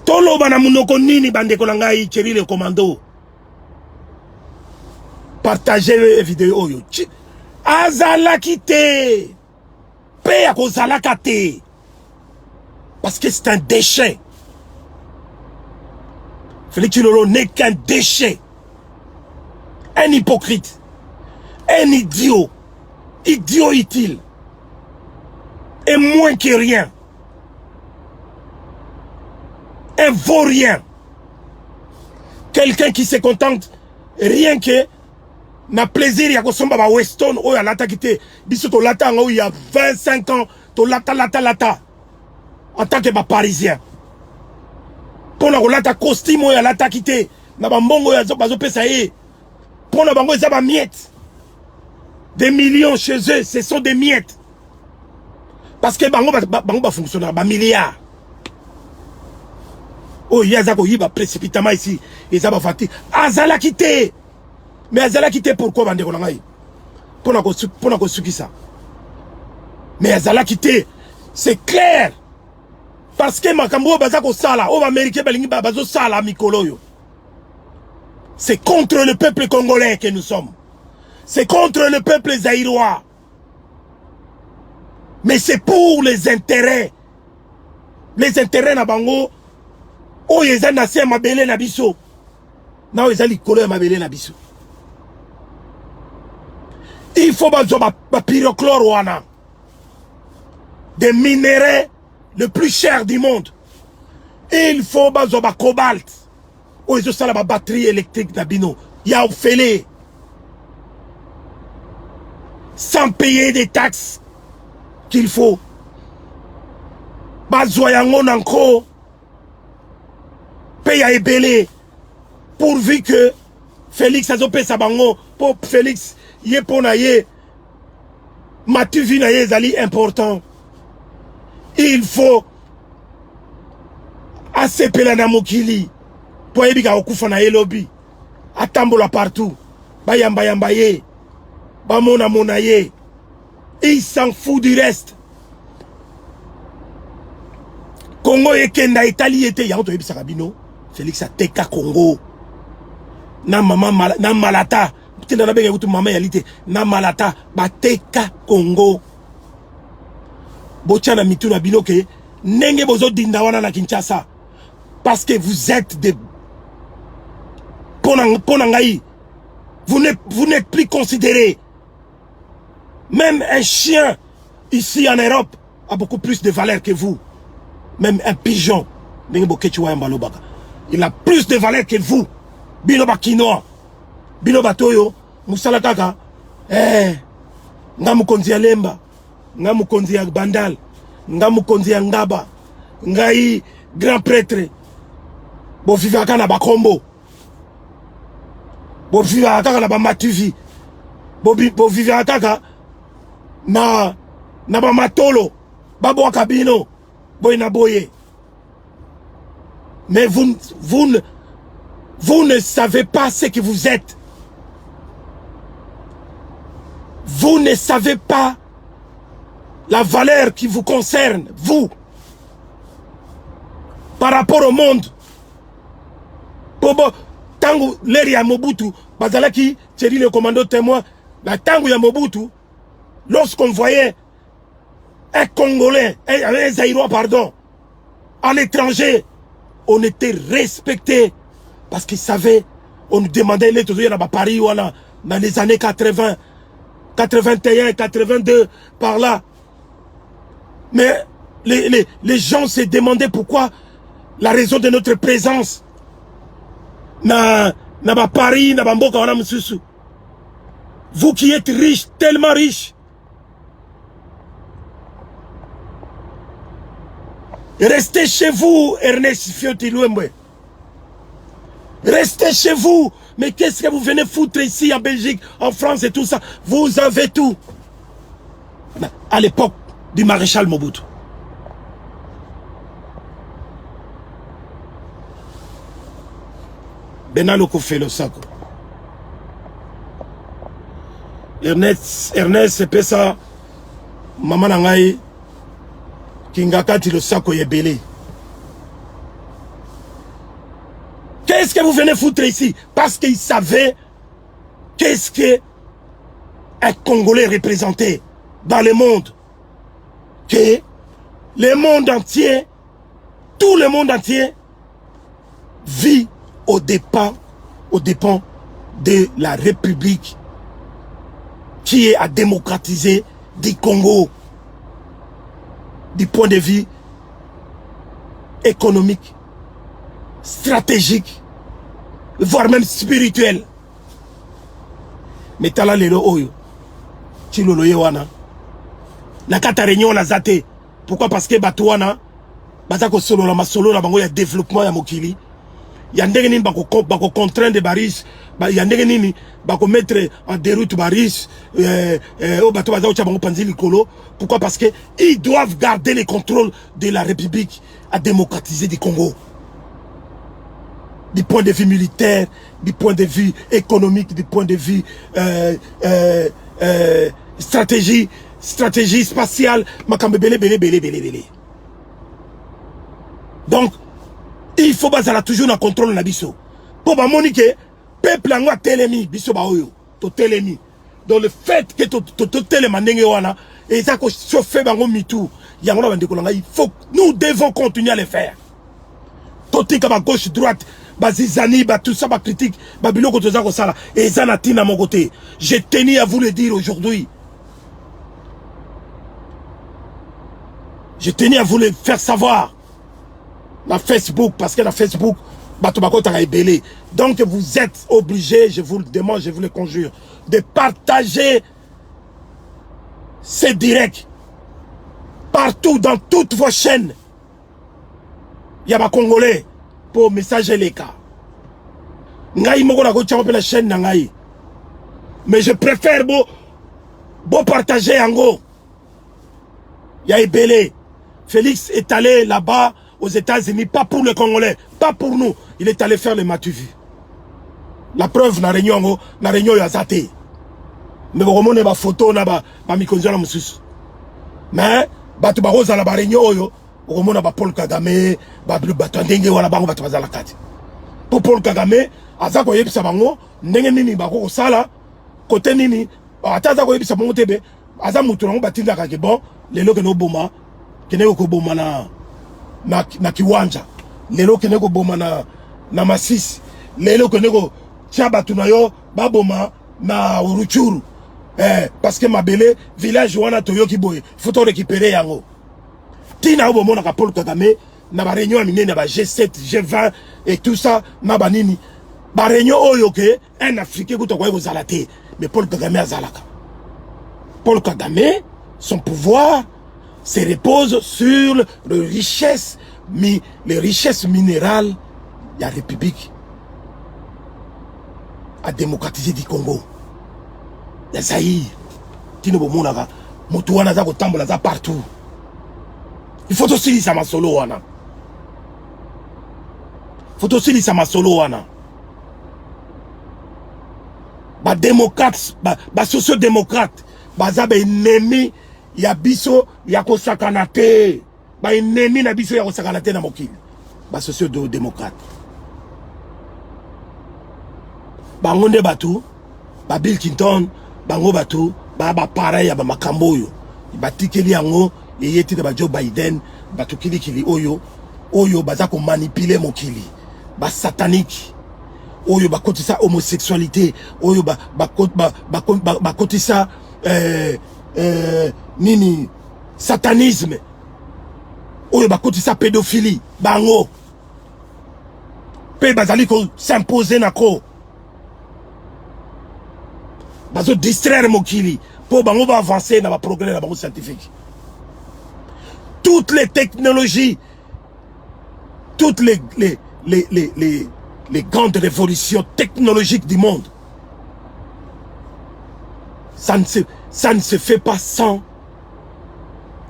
Tolo bana munoko nini bande kolangai chéri le commando. Partagez les vidéos. Azala qui te. paix à cause de la kate. Parce que c'est un déchet. Félix Tshilolo n'est qu'un déchet. Un hypocrite. Un idiot. Idiot est-il. Et moins que rien. Un vaurien. Quelqu'un qui se contente rien que na plaisir ya kosomba ba Weston oyo alata kite biso to lata ngo il y a 25 ans to lata en tant que ba parisien pona ko lata costume oyo alata kite na ba mbongo ya bazo pesa ye pona bango eza ba miettes des millions chez eux ce sont des miettes parce que bango ba fonctionnaire ba milliards. Oh, il y a un précipitamment ici. Ils ont fait Azala quitté. Mais Azala quitté pourquoi bande konangai? Pour qu'on ça. Mais Azala quitté, c'est clair. Parce que Makambo Bazako Sala, au Américain Balingi Bazo Sala Mikoloyo. C'est contre le peuple congolais que nous sommes. C'est contre le peuple zaïrois. Mais c'est pour les intérêts. Les intérêts na bango. Oh, ils ont nassé à Mabélé Nabiso. Non, ils ont likolo à Mabélé Nabiso. Il faut que pyrochlore wana. Des minéraux le plus cher du monde. Il faut que cobalt. Oh, ils ont ça la batterie électrique d'Abino. Il y a Ophélie. Sans payer des taxes qu'il faut. Bazoyangon encore. Paye à ébélé pourvu que Félix Azopé Sabango pour Félix Yeponaye Matuvinaye Zali important. Il faut assez pelana mokili pour ebika okufana lobby atambola partout bayamba ye bamona monaye il s'en fout du reste. Congo ekenda Italie était yanto ebisa kabino Félix a teka Congo. Na maman na malata. Putain na benga kutu maman yalité. Na malata ba teka Congo. Bochana mitu na binoke. Nenge bozo dindawana na Kinshasa. Parce que vous êtes des Ponangaï. Vous n'êtes plus considérés. Même un chien ici en Europe a beaucoup plus de valeur que vous. Même un pigeon. Nenge bokechiwa yambalobaka. Il a plus de valeur que vous. Biloba Kinoa. Biloba Toyo. Moussala Kaka. Ngamukonzi ya Lemba. Ngamukonzi ya Bandal. Ngamukonzi ya Ngaba. Ngai grand prêtre. Bo viva kana ba Kombo. Bo viva kaka na ba Matuvi. Bo viva kaka na ba Matolo. Babo Kabino. Boy na boye. Mais vous ne savez pas ce que vous êtes. Vous ne savez pas la valeur qui vous concerne, vous, par rapport au monde. Tangu l'ère ya Mobutu, Bazalaki, Thierry le commando témoin, la Tangu ya Mobutu, lorsqu'on voyait un Congolais, un Zaïrois, pardon, à l'étranger, on était respecté parce qu'ils savaient, on nous demandait les toujours à Paris ou dans les années 80, 81, 82, par là. Mais les gens se demandaient pourquoi la raison de notre présence na Paris, na Mboka, wana Msusu. Vous qui êtes riches, tellement riches. Restez chez vous, Ernest Fioti Louembe. Restez chez vous. Mais qu'est-ce que vous venez foutre ici en Belgique, en France et tout ça? Vous avez tout. À l'époque du maréchal Mobutu. Benaloko fait le sac. Ernest c'est pas ça. Maman Nangaï. Kingakati le sac est belé. Qu'est-ce que vous venez foutre ici? Parce qu'ils savaient qu'est-ce que un Congolais représentait dans le monde. que le monde entier, tout le monde entier, vit aux dépens de la République qui est à démocratiser du Congo, du point de vue économique, stratégique, voire même spirituel. Mais tala lelo oyo, chilolo yewana, nakata réunion na zate. Pourquoi? Parce que batouana, bazako solo la masolo la bango ya développement ya mokili. Ya ndenge nini bako contraindre baris, ya ndenge nini bako mettre en déroute baris, au bateau bazao chabango panzi likolo. Pourquoi? Parce que ils doivent garder le contrôle de la République à démocratiser du Congo. Du point de vue militaire, du point de vue économique, du point de vue stratégie spatiale, makambe belé. Donc, il faut bazala toujours na contrôle na biso. Pour ba monique, peuple a telemi, biso ba oyo, to telemi. Donc le fait que to telema ndenge wana, et ça ko chauffer bango mitou, yango na bandeko langa, il faut nous devons continuer à le faire. Totika ba gauche droite, ba zizani, ba tout ça ba critique, ba biloko to za ko sala, et ça na tina mon côté. Je tenais à vous le dire aujourd'hui. Je tenais à vous le faire savoir. La Facebook, parce que la Facebook, donc vous êtes obligés, je vous le demande, je vous le conjure, de partager ces directs partout, dans toutes vos chaînes. Il y a des Congolais pour messager les cas. Mais je préfère beau partager en gros. Il y a Ebélé. Félix est allé là-bas aux États-Unis, pas pour les Congolais, pas pour nous. Il est allé faire le matu-vu. La preuve, na réunion ya zate. Mais vous remonez ma photo, na ba mikonzo na mususu. Mais, batu ba roza la ba réunion yo, vous remonez ba Paul Kagame, ba batu ndenge wana bango batu bazala kati. Pour Paul Kagame, azako yebisa bango, ndenge nini ba ko sala, côté nini, ata azako yebisa bango tebe, aza mutu nango batinda ka ke bon, lelo ke no boma, kene ko boma na kiwanja, lelo kene ko boma na Masisi, lelo kene ko tia batu na yo baboma na Uruchuru, parce que mabele village wana toyoki boye, faut to récupérer yango. Tina obo mona ka Paul Kagame na ba réunion minene ba G7, G20 et tout ça na ba nini. Ba réunion oyo ke un Africain ko to ko zalate, mais Paul Kagame azalaka. Paul Kagame, son pouvoir se repose sur les richesses minérales de la République à démocratiser du Congo. Il y a Zaïre. Partout. Il faut aussi lire ma solo wana. Il faut aussi lire ma solo wana. Ba démocrate, ba socio-démocrate, ba zabe ennemi ya biso ya kosakana te. Ba ennemi na biso ya kosakana te na mokili. Ba socio-démocrate. Bango nde batu, ba Bill Clinton, bango batu, ba pareil ya ba makambo oyo. Ba tikeli yango yeti ba Joe Biden, batu kili oyo baza ko manipuler mokili. Ba satanique. Oyo ba kotisa homosexualité, oyo ba kotisa nini satanisme, oyo ba kotisa pédophilie, bango pe bazali ko s'imposer nako bazo distraire mokili pour bango va avancer dans le progrès la bango scientifique. Toutes les technologies, toutes les grandes révolutions technologiques du monde, ça ne se fait pas sans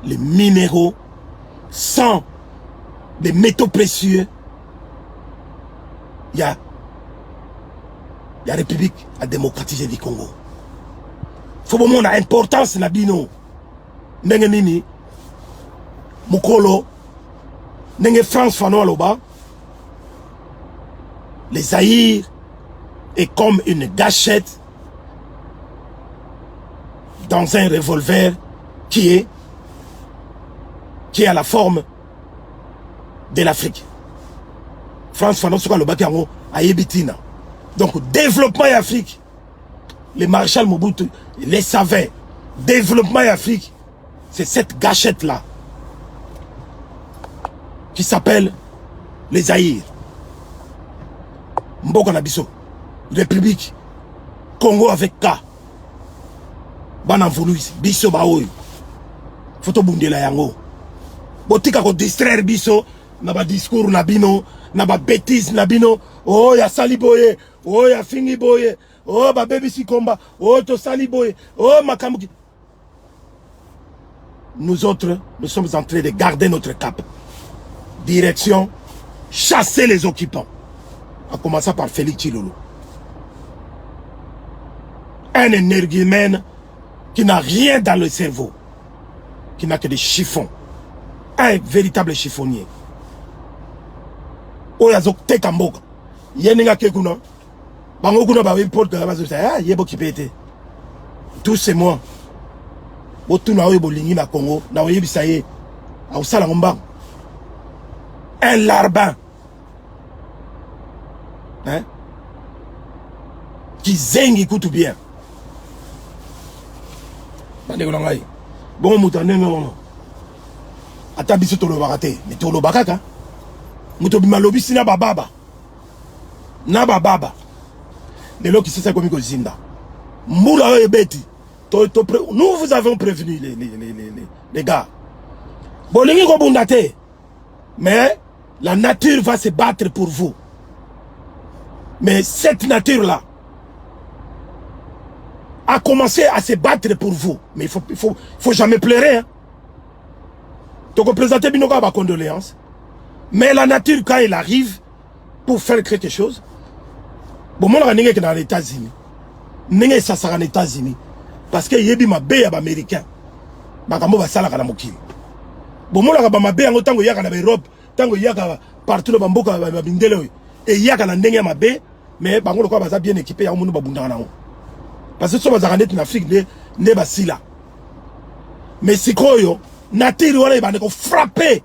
les minéraux, sans les métaux précieux. Il y a la République à démocratiser du Congo. Faut que mon importance na bino. Nenge nini Mukolo, nenge France Fano loba. Les Zaïre est comme une gâchette dans un revolver qui est qui est à la forme de l'Afrique. France Fanon Soka le Bakiango à Yebitina. Donc développement et Afrique. Les maréchal Mobutu les savaient. Développement et Afrique. C'est cette gâchette-là qui s'appelle les Zaïre. Mboka Nabiso. République. Congo avec K. Banan voulu Biso Baoui. Photo Bundela Yango. Botika ko distraire Biso. Naba discours Nabino. Naba bêtise Nabino. Oh ya Sali Boye. Oh ya Fingi Boye. Oh ba baby si combat. Oh to Sali Boye. Oh Makamuki. Nous autres, nous sommes en train de garder notre cap. Direction, chasser les occupants. En commençant par Félix Tshilolo. Un énergumène qui n'a rien dans le cerveau. Qui n'a que des chiffons. Un véritable chiffonnier. Oyazok Tekamboka. Yenenga Kekuna. Bango Kuna Bawi Paul Galabazo. Ah, Yebo qui pète. Tous c'est moi. Botu na oyo bolingi na Congo. Na oyo bisaye. A usala ngomba. Un larbin. Hein? Qui zengi kutu bien. Bon, moutane, non. Atabiso to lo bakate. Mais to lo bakaka. Mouto bimalobi sina bababa. Na bababa. Lelo qui s'est comme Zinda. Moula et Betty. Nous vous avons prévenu les gars. Bolingi ko bundate. Mais la nature va se battre pour vous. Mais cette nature-là a commencé à se battre pour vous. Mais il faut jamais pleurer. Hein. Donc, présenter Binoka ma condoléance. Mais la nature, quand il arrive pour faire quelque chose, bon, moi, je suis dans les États-Unis. Je suis dans les États-Unis. Parce que yebi ma bé américain. Bakambo va sala kana mokili. Bon, moi, je suis bé en tant que yaka na Europe, tant que yaka partout dans Bamboka, Bindele, et yaka na ndenge ma bé, mais bango le quoi baza bien équipé, ya munu babunda na. Parce que ce baza kanet en Afrique ne basila. Mais si koyo, nature wala ibane ko frapper.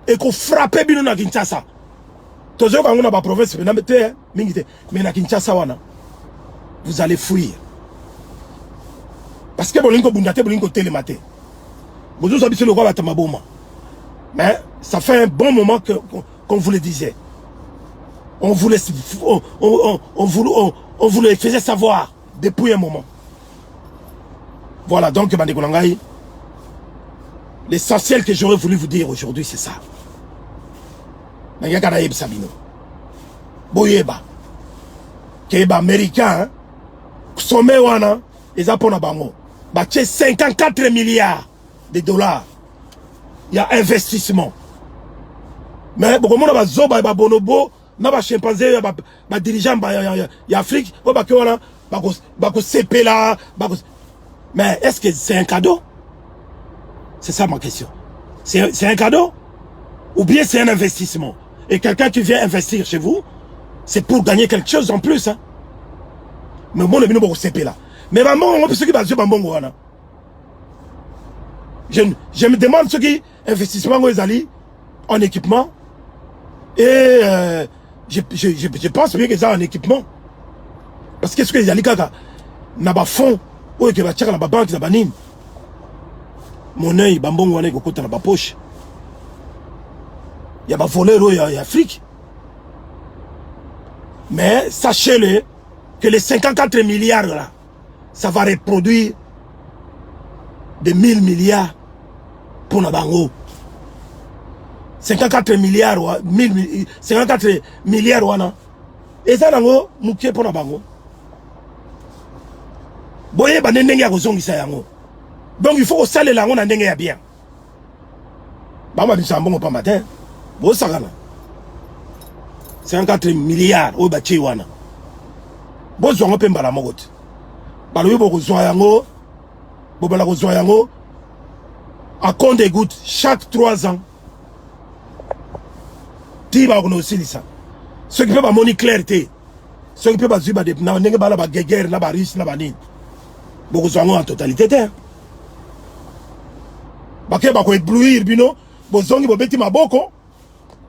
Et qu'on frappe bino na Kinshasa. Tozo quand on a ba province na mete mingite mais na Kinshasa wana vous allez fuir. Parce que bolingo bundate bolingo télématé. Bozo sabisi le quoi ba tamaboma. Mais ça fait un bon moment qu'on vous le disait. On vous le faisait savoir depuis un moment. Voilà donc Bandeko Langai. L'essentiel que j'aurais voulu vous dire aujourd'hui c'est ça. Nagaka yeb sabino. Boyeba. Keba américain, hein? Sommet wana, ils apprennent bango. Baché 54 milliards de dollars. Il y a investissement. Mais beaucoup de gens zoba ba bonobo, na ba chimpanzé ba dirigeant y Afrique, o ba wana ba ko CP là, mais est-ce que c'est un cadeau? C'est ça ma question. C'est un cadeau ou bien c'est un investissement? Et quelqu'un qui vient investir chez vous, c'est pour gagner quelque chose en plus. Hein? Mais bon, le bino beaucoup CP là. Mais maman, on peut se qui va jouer bambongo wana. Je me demande ce qui investissement en équipement et je pense bien que ça en équipement parce que ce que les alliés n'a pas fond ou que va tirer la banque la banine mon œil bambon wana ko kota na ba poche il y a pas voleur il y a Afrique mais sachez-le que les 54 milliards là ça va reproduire de 1000 milliards pour la bango 54 milliards 54 milliards wana et ça nango mukie pour la bango boye ba ndenge ya kozongisa yango donc il faut que ça les langues na ndenge ya bien bamba bisambongo pa matin bo sakana 54 milliards o ba wana bo zongo pemba la mogote balobi bo kozwa yango bo bala kozwa yango à compte des gouttes chaque 3 ans. Tiba on aussi ça. Ceux qui peuvent pas moni clarté. Ceux qui peuvent pas zuba de na ndenge bala ba guerre na ba riche na ba nini. Beaucoup sont en totalité. Bake bako éblouir bino, bozongi bobeti maboko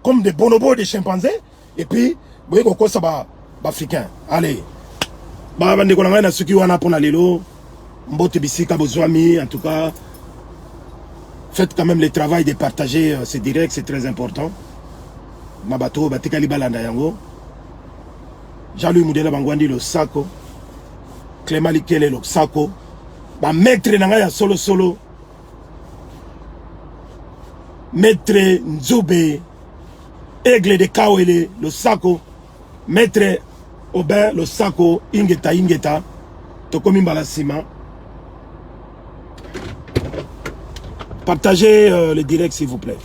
comme des bonobos, des chimpanzés et puis boye koko ça ba africain. Allez. Ba bande ko na suki wana pona lelo. Mbote bisika bozwami en tout cas. Faites quand même le travail de partager ces directs, c'est très important. Mabato batikali balanda yango. Jean-Louis Moudela Bangwandi le sako. Clément Likele le sako. Ba maître nanga ya solo solo. Maître Nzoube, Aigle de Kawele, le Sako, Maître Aubin, le Sako, Ingeta, Tokomi Balasima. Partagez le direct s'il vous plaît.